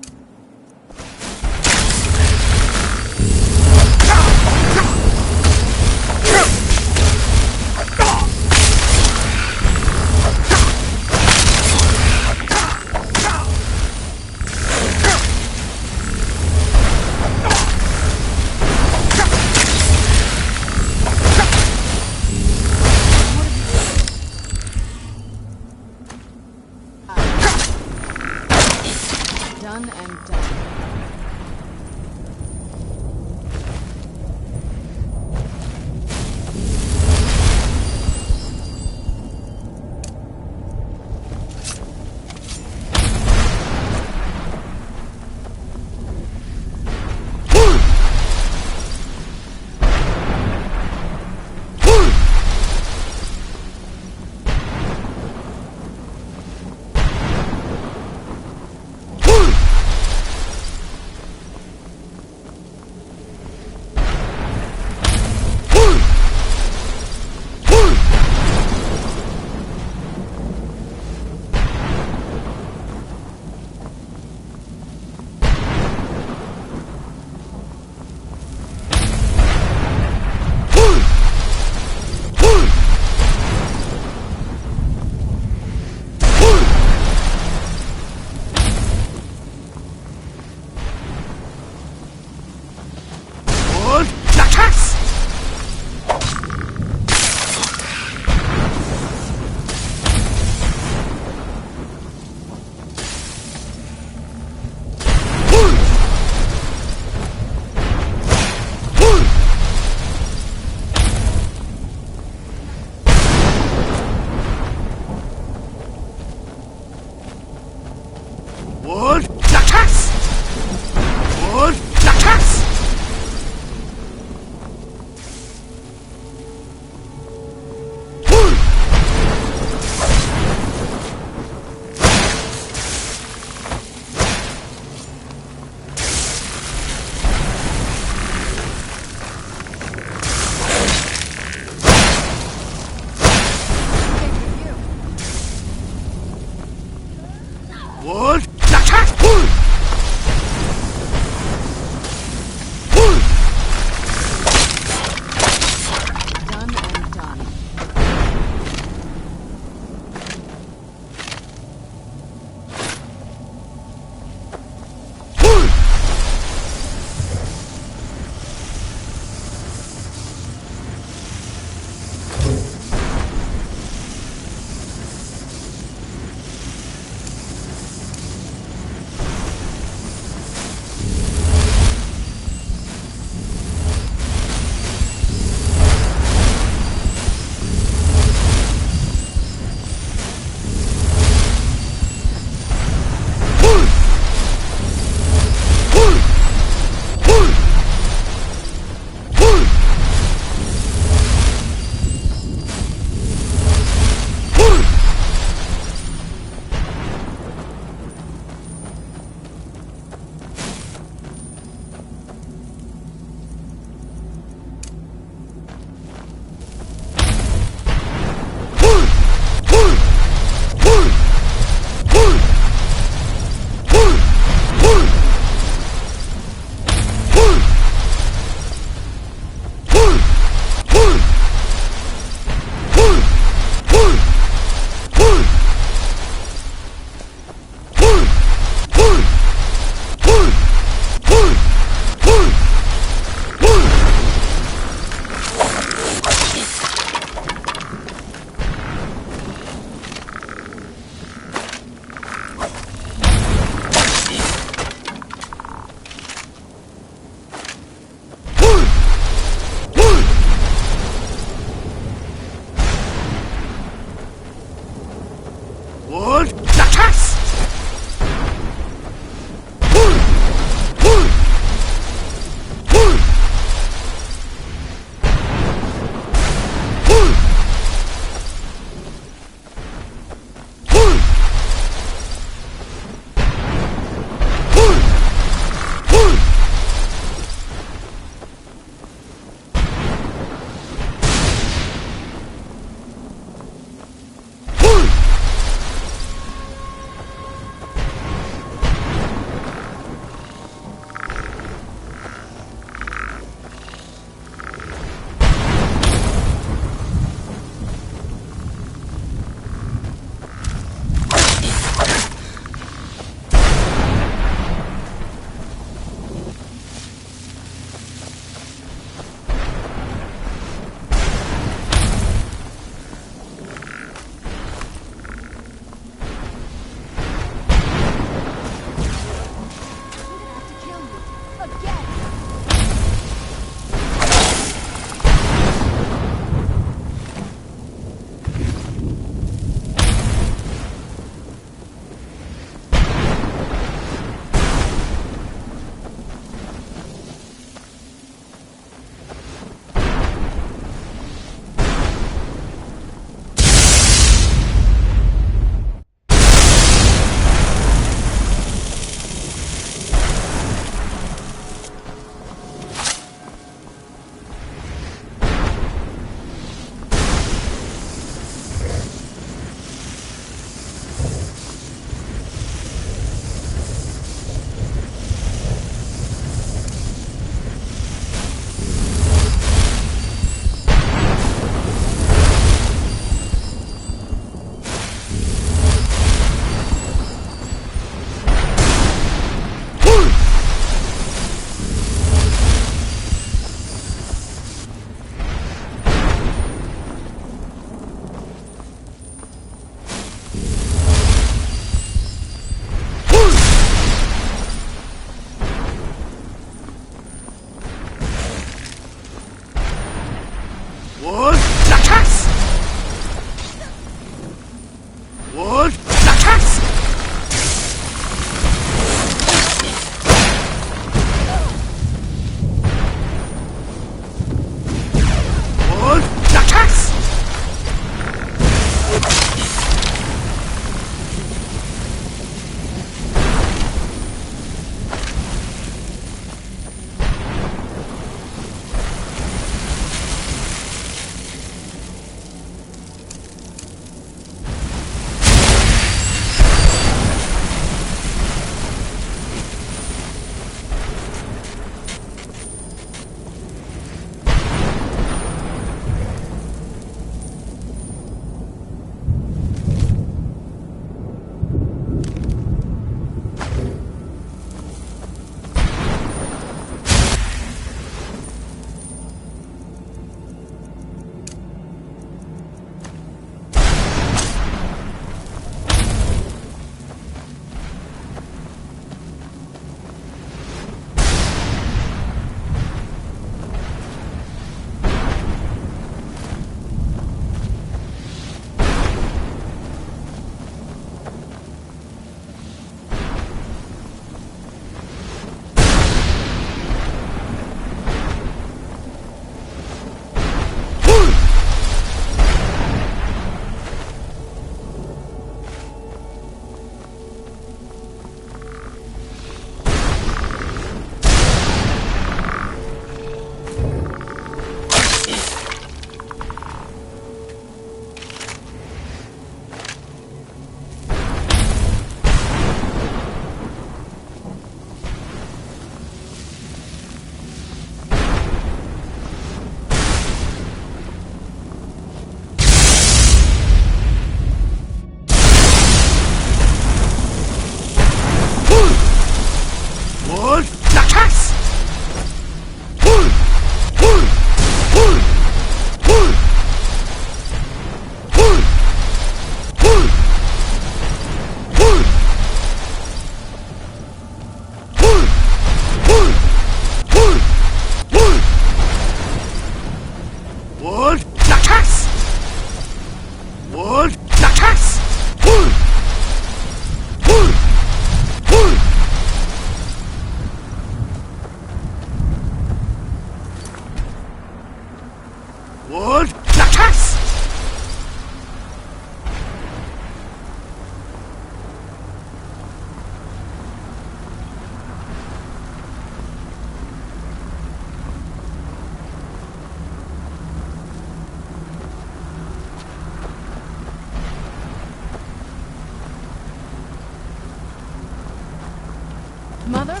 Mother?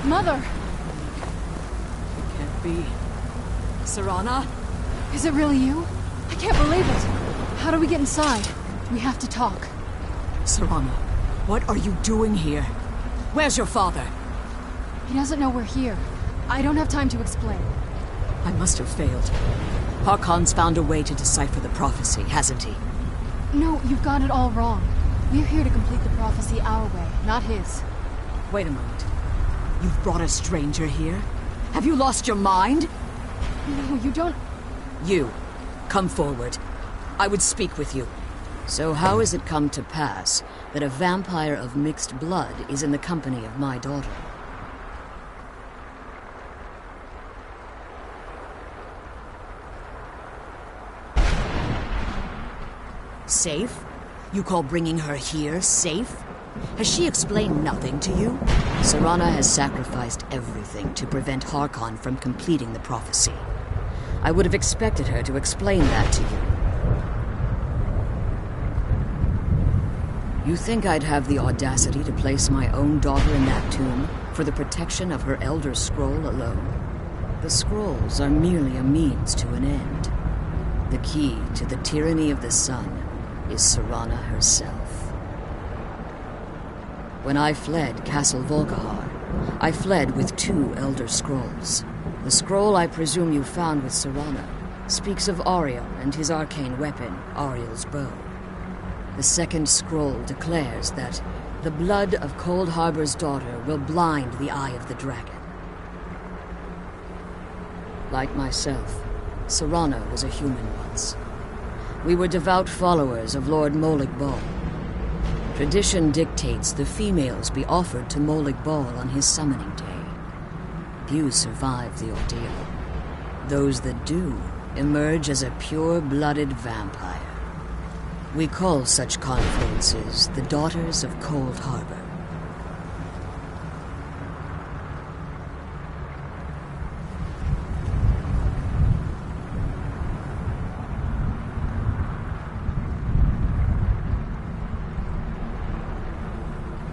Mother! Can't be. Serana? Is it really you? I can't believe it! How do we get inside? We have to talk. Serana, what are you doing here? Where's your father? He doesn't know we're here. I don't have time to explain. I must have failed. Harkon's found a way to decipher the prophecy, hasn't he? No, you've got it all wrong. We're here to complete the prophecy our way, not his. Wait a moment. You've brought a stranger here? Have you lost your mind? No, you don't... You, come forward. I would speak with you. So how has it come to pass that a vampire of mixed blood is in the company of my daughter? Safe? You call bringing her here safe? Has she explained nothing to you? Serana has sacrificed everything to prevent Harkon from completing the prophecy. I would have expected her to explain that to you. You think I'd have the audacity to place my own daughter in that tomb for the protection of her Elder Scroll alone? The scrolls are merely a means to an end. The key to the tyranny of the sun is Serana herself. When I fled Castle Volkihar, I fled with 2 Elder Scrolls. The scroll I presume you found with Serana speaks of Ariel and his arcane weapon, Ariel's bow. The second scroll declares that the blood of Cold Harbor's daughter will blind the eye of the dragon. Like myself, Serana was a human once. We were devout followers of Lord Molig Bal. Tradition dictates the females be offered to Molig Bal on his summoning day. Few survive the ordeal. Those that do emerge as a pure-blooded vampire. We call such confluences the Daughters of Cold Harbor.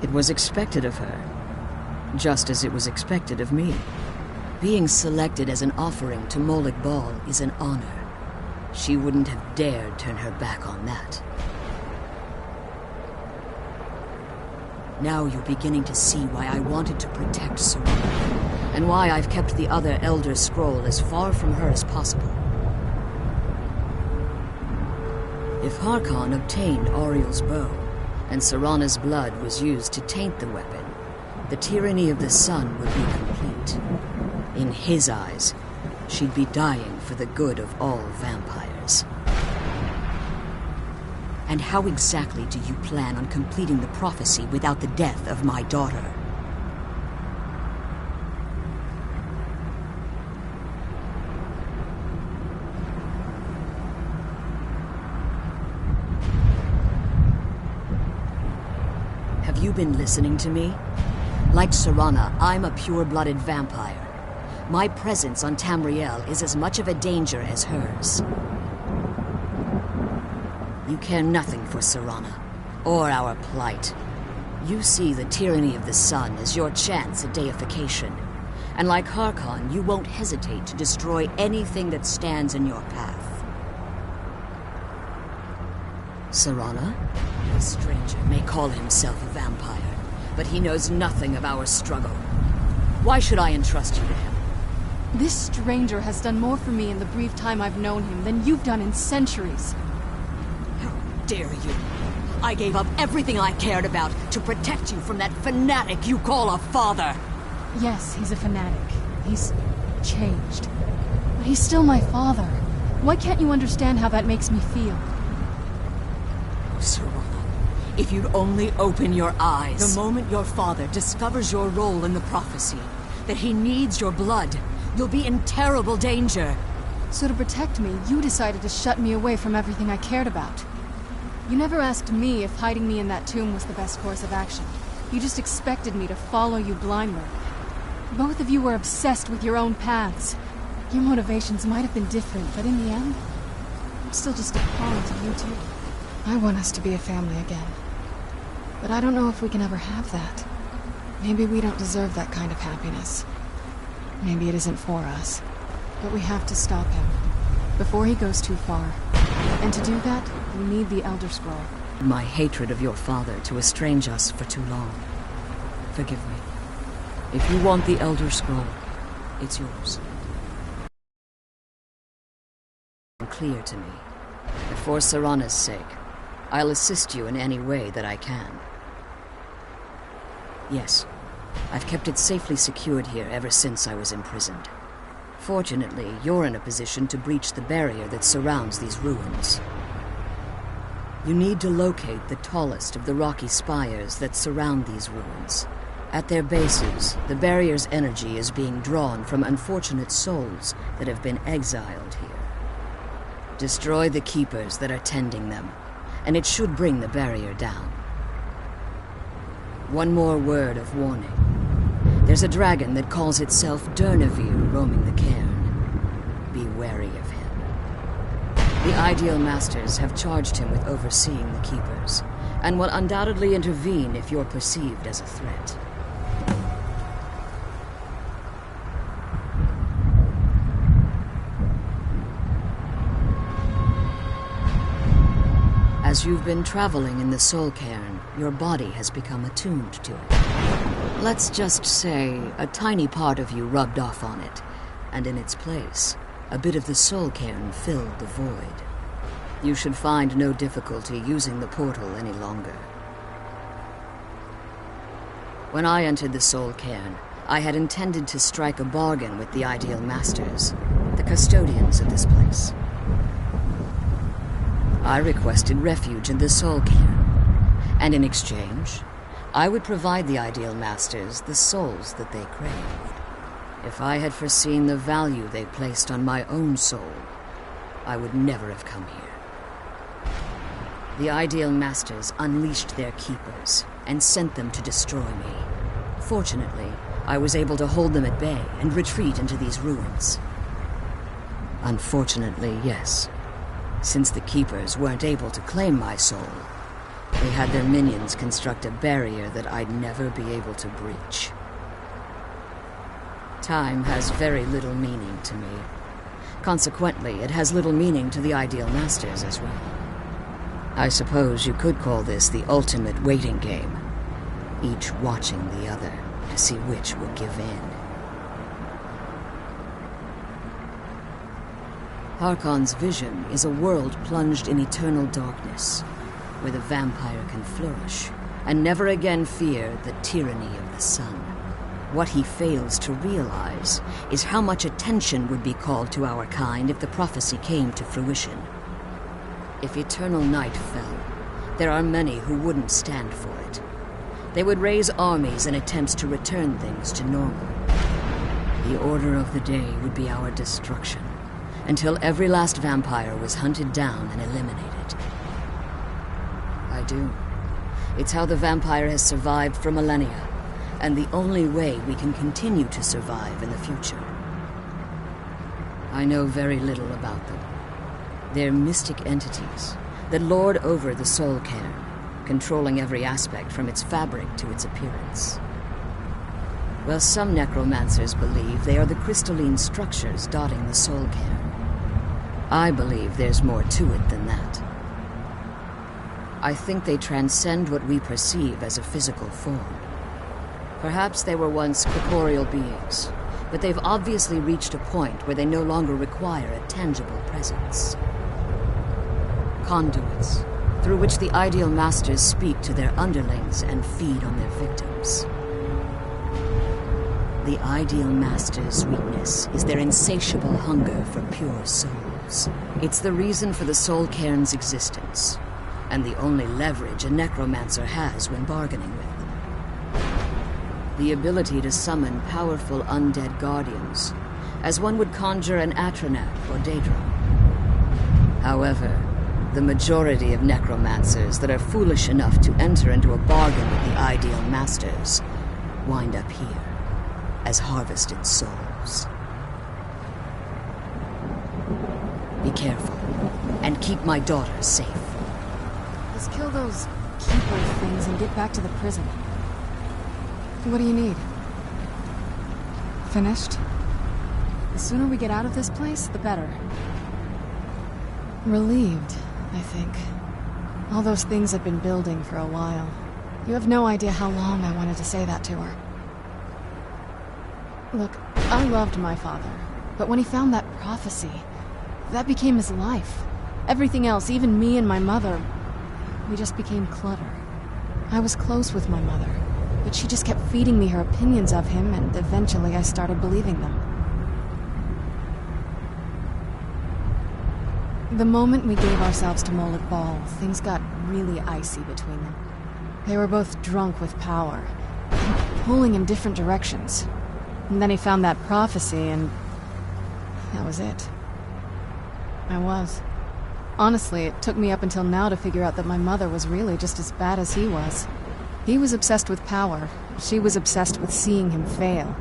It was expected of her, just as it was expected of me. Being selected as an offering to Molig Bal is an honor. She wouldn't have dared turn her back on that. Now you're beginning to see why I wanted to protect Serana, and why I've kept the other Elder Scroll as far from her as possible. If Harkon obtained Ariel's bow, and Serana's blood was used to taint the weapon, the tyranny of the sun would be complete. In his eyes, she'd be dying for the good of all vampires. And how exactly do you plan on completing the prophecy without the death of my daughter? Have you been listening to me? Like Serana, I'm a pure-blooded vampire. My presence on Tamriel is as much of a danger as hers. You care nothing for Serana, or our plight. You see the tyranny of the sun as your chance at deification. And like Harkon, you won't hesitate to destroy anything that stands in your path. Serana? A stranger may call himself a vampire, but he knows nothing of our struggle. Why should I entrust you to him? This stranger has done more for me in the brief time I've known him than you've done in centuries. How dare you? I gave up everything I cared about to protect you from that fanatic you call a father. Yes, he's a fanatic. He's changed. But he's still my father. Why can't you understand how that makes me feel? Oh, Serana, if you'd only open your eyes. The moment your father discovers your role in the prophecy, that he needs your blood, you'll be in terrible danger. So to protect me, you decided to shut me away from everything I cared about. You never asked me if hiding me in that tomb was the best course of action. You just expected me to follow you blindly. Both of you were obsessed with your own paths. Your motivations might have been different, but in the end, I'm still just a pawn to you two. I want us to be a family again. But I don't know if we can ever have that. Maybe we don't deserve that kind of happiness. Maybe it isn't for us. But we have to stop him, before he goes too far. And to do that, we need the Elder Scroll. My hatred of your father to estrange us for too long. Forgive me. If you want the Elder Scroll, it's yours. Clear to me that for Serana's sake, I'll assist you in any way that I can. Yes, I've kept it safely secured here ever since I was imprisoned. Fortunately, you're in a position to breach the barrier that surrounds these ruins. You need to locate the tallest of the rocky spires that surround these ruins. At their bases, the barrier's energy is being drawn from unfortunate souls that have been exiled here. Destroy the keepers that are tending them, and it should bring the barrier down. One more word of warning. There's a dragon that calls itself Durnevere roaming the cairn. Be wary of him. The Ideal Masters have charged him with overseeing the keepers, and will undoubtedly intervene if you're perceived as a threat. As you've been traveling in the Soul Cairn, your body has become attuned to it. Let's just say a tiny part of you rubbed off on it, and in its place, a bit of the Soul Cairn filled the void. You should find no difficulty using the portal any longer. When I entered the Soul Cairn, I had intended to strike a bargain with the Ideal Masters, the custodians of this place. I requested refuge in the Soul Cairn, and in exchange, I would provide the Ideal Masters the souls that they craved. If I had foreseen the value they placed on my own soul, I would never have come here. The Ideal Masters unleashed their keepers and sent them to destroy me. Fortunately, I was able to hold them at bay and retreat into these ruins. Unfortunately, yes. Since the Keepers weren't able to claim my soul, they had their minions construct a barrier that I'd never be able to breach. Time has very little meaning to me. Consequently, it has little meaning to the Ideal Masters as well. I suppose you could call this the ultimate waiting game, each watching the other to see which would give in. Harkon's vision is a world plunged in eternal darkness, where the vampire can flourish, and never again fear the tyranny of the sun. What he fails to realize is how much attention would be called to our kind if the prophecy came to fruition. If eternal night fell, there are many who wouldn't stand for it. They would raise armies in attempts to return things to normal. The order of the day would be our destruction, until every last vampire was hunted down and eliminated. I do. It's how the vampire has survived for millennia, and the only way we can continue to survive in the future. I know very little about them. They're mystic entities that lord over the Soul Cairn, controlling every aspect from its fabric to its appearance. While some necromancers believe they are the crystalline structures dotting the Soul Cairn, I believe there's more to it than that. I think they transcend what we perceive as a physical form. Perhaps they were once corporeal beings, but they've obviously reached a point where they no longer require a tangible presence. Conduits, through which the Ideal Masters speak to their underlings and feed on their victims. The Ideal Masters' weakness is their insatiable hunger for pure souls. It's the reason for the Soul Cairn's existence, and the only leverage a necromancer has when bargaining with them. The ability to summon powerful undead guardians, as one would conjure an Atronak or Daedra. However, the majority of necromancers that are foolish enough to enter into a bargain with the Ideal Masters wind up here as harvested souls. Be careful, and keep my daughter safe. Let's kill those keeper things and get back to the prison. What do you need? Finished? The sooner we get out of this place, the better. Relieved, I think. All those things had been building for a while. You have no idea how long I wanted to say that to her. Look, I loved my father, but when he found that prophecy, that became his life. Everything else, even me and my mother, we just became clutter. I was close with my mother, but she just kept feeding me her opinions of him, and eventually I started believing them. The moment we gave ourselves to Molik Bal, things got really icy between them. They were both drunk with power, and pulling in different directions. And then he found that prophecy, and that was it. I was. Honestly, it took me up until now to figure out that my mother was really just as bad as he was. He was obsessed with power. She was obsessed with seeing him fail.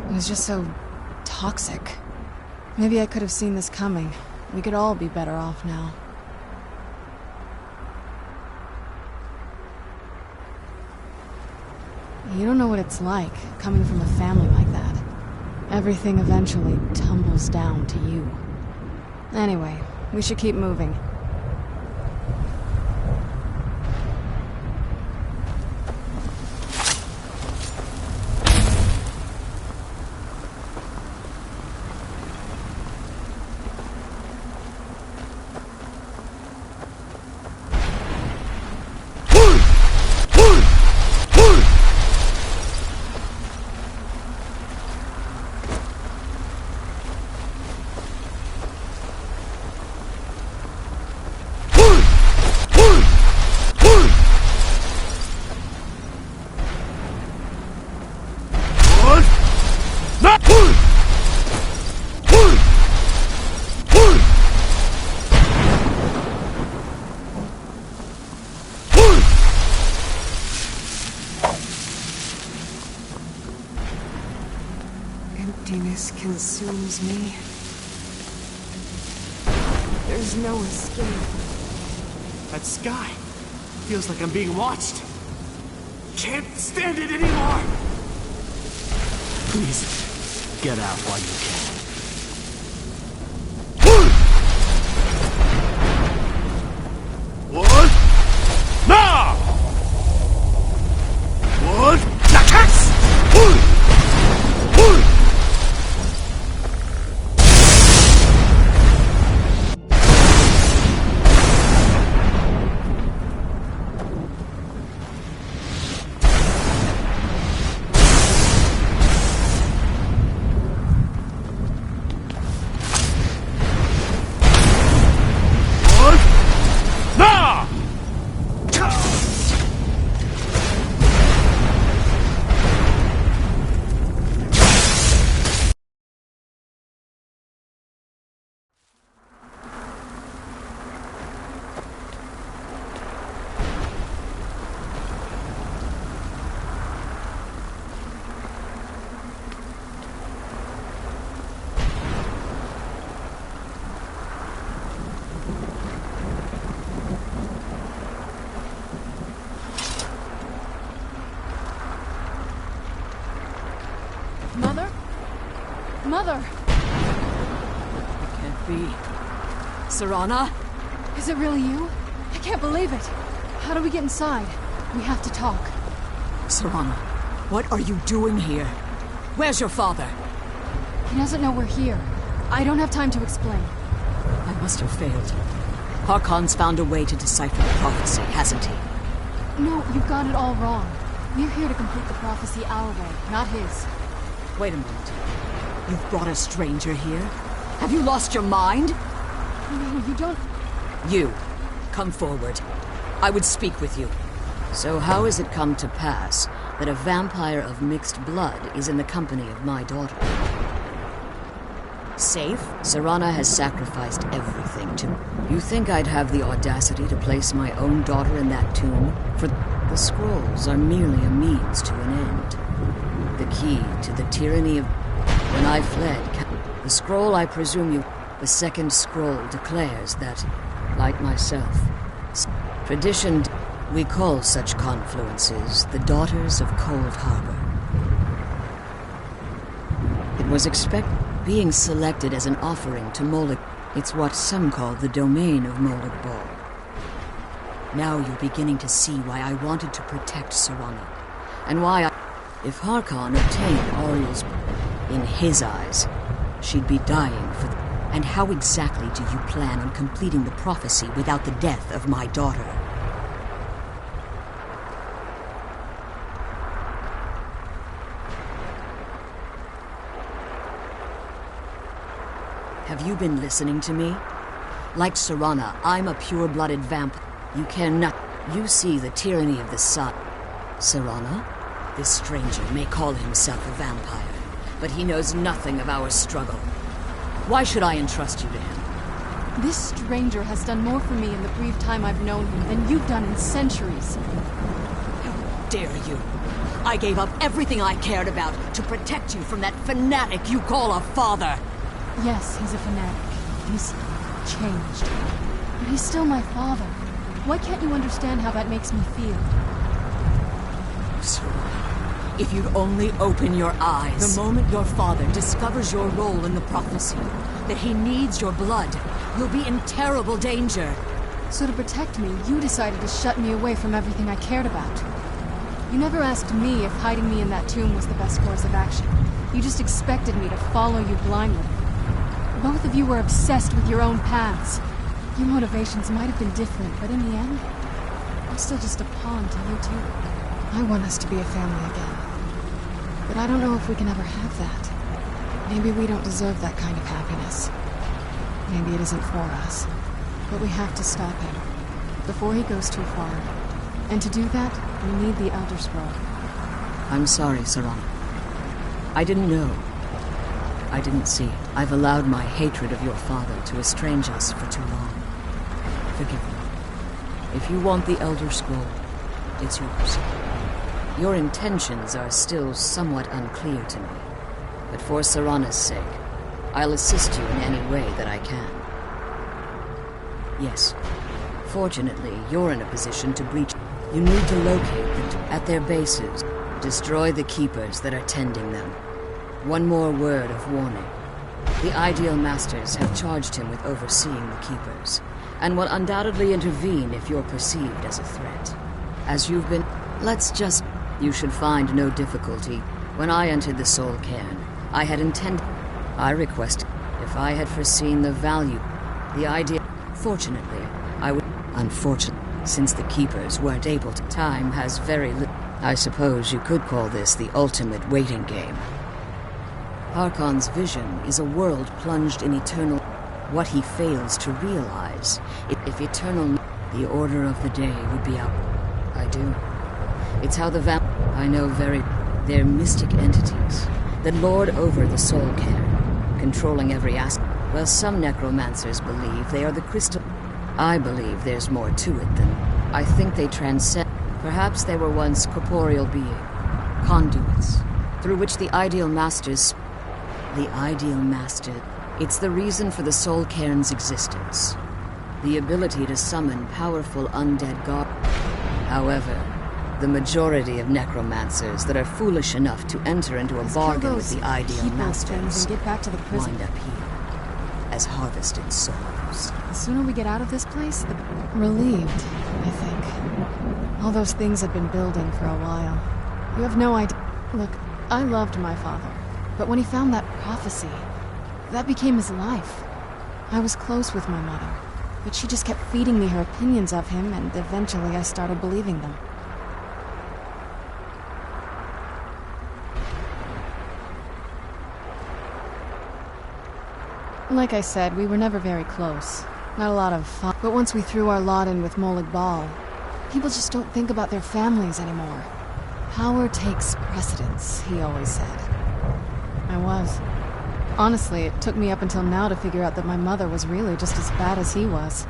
It was just so toxic. Maybe I could have seen this coming. We could all be better off now. You don't know what it's like, coming from a family like that. Everything eventually tumbles down to you. Anyway, we should keep moving. Emptiness consumes me. There's no escape. That sky feels like I'm being watched. Can't stand it anymore. Please, get out while you can. What? Now! What? Attacks! Mother? Mother! It can't be. Serana? Is it really you? I can't believe it. How do we get inside? We have to talk. Serana, what are you doing here? Where's your father? He doesn't know we're here. I don't have time to explain. I must have failed. Harkon's found a way to decipher the prophecy, hasn't he? No, you've got it all wrong. We're here to complete the prophecy our way, not his. Wait a moment. You've brought a stranger here? Have you lost your mind? No, you don't... You, come forward. I would speak with you. So how has it come to pass that a vampire of mixed blood is in the company of my daughter? Safe? Serana has sacrificed everything to me. You think I'd have the audacity to place my own daughter in that tomb? For the scrolls are merely a means to an end. The key to the tyranny of... When I fled, the scroll I presume you... The second scroll declares that, like myself, tradition... We call such confluences the Daughters of Cold Harbor. was being selected as an offering to Molig. It's what some call the domain of Molig Ball. Now you're beginning to see why I wanted to protect Serana, and if Harkon obtained Ariel's, in his eyes, she'd be dying for And how exactly do you plan on completing the prophecy without the death of my daughter? Have you been listening to me? Like Serana, I'm a pure-blooded vampire. You cannot... You see the tyranny of the sun. Serana? This stranger may call himself a vampire, but he knows nothing of our struggle. Why should I entrust you to him? This stranger has done more for me in the brief time I've known him than you've done in centuries. How dare you? I gave up everything I cared about to protect you from that fanatic you call a father. Yes, he's a fanatic. He's changed. But he's still my father. Why can't you understand how that makes me feel? Serana, if you'd only open your eyes. The moment your father discovers your role in the prophecy, that he needs your blood, you'll be in terrible danger. So to protect me, you decided to shut me away from everything I cared about. You never asked me if hiding me in that tomb was the best course of action. You just expected me to follow you blindly. Both of you were obsessed with your own paths. Your motivations might have been different, but in the end, I'm still just a pawn to you two. I want us to be a family again. But I don't know if we can ever have that. Maybe we don't deserve that kind of happiness. Maybe it isn't for us. But we have to stop him, before he goes too far. And to do that, we need the Elder Scroll. I'm sorry, Serana. I didn't know. I didn't see. I've allowed my hatred of your father to estrange us for too long. Forgive me. If you want the Elder Scroll, it's yours. Your intentions are still somewhat unclear to me, but for Serana's sake, I'll assist you in any way that I can. Yes. Fortunately, you're in a position to breach. You need to locate them at their bases. Destroy the Keepers that are tending them. One more word of warning. The Ideal Masters have charged him with overseeing the Keepers, and will undoubtedly intervene if you're perceived as a threat. As you've been... Let's just... You should find no difficulty. When I entered the Soul Cairn, I had intended... I requested... If I had foreseen the value... The idea... Fortunately, I would... Unfortunately, since the Keepers weren't able to... Time has very little... I suppose you could call this the ultimate waiting game. Harkon's vision is a world plunged in eternal... What he fails to realize, if eternal... The order of the day would be out. I do. It's how the I know very... They're mystic entities that lord over the Soul Cairn, controlling every aspect. Well, some necromancers believe they are the crystal... I believe there's more to it than... I think they transcend... Perhaps they were once corporeal beings, conduits, through which the Ideal Masters... The Ideal Master... It's the reason for the Soul Cairn's existence. The ability to summon powerful undead gods. However, the majority of necromancers that are foolish enough to enter into a bargain with the Ideal Masters and get back to the prison. Wind up here as harvested souls. The sooner we get out of this place, the relieved, I think. All those things had been building for a while. You have no idea. Look, I loved my father, but when he found that prophecy, that became his life. I was close with my mother, but she just kept feeding me her opinions of him, and eventually I started believing them. Like I said, we were never very close. Not a lot of fun. But once we threw our lot in with Molig Ball, people just don't think about their families anymore. Power takes precedence, he always said. I was. Honestly, it took me up until now to figure out that my mother was really just as bad as he was.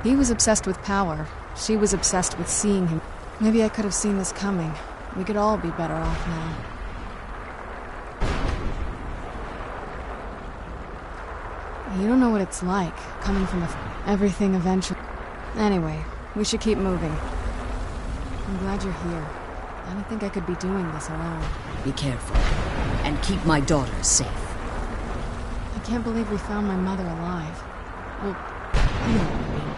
He was obsessed with power. She was obsessed with seeing him. Maybe I could have seen this coming. We could all be better off now. You don't know what it's like, coming from everything eventually. Anyway, we should keep moving. I'm glad you're here. I don't think I could be doing this alone. Be careful, and keep my daughter safe. can't believe we found my mother alive. Well, you know what I mean.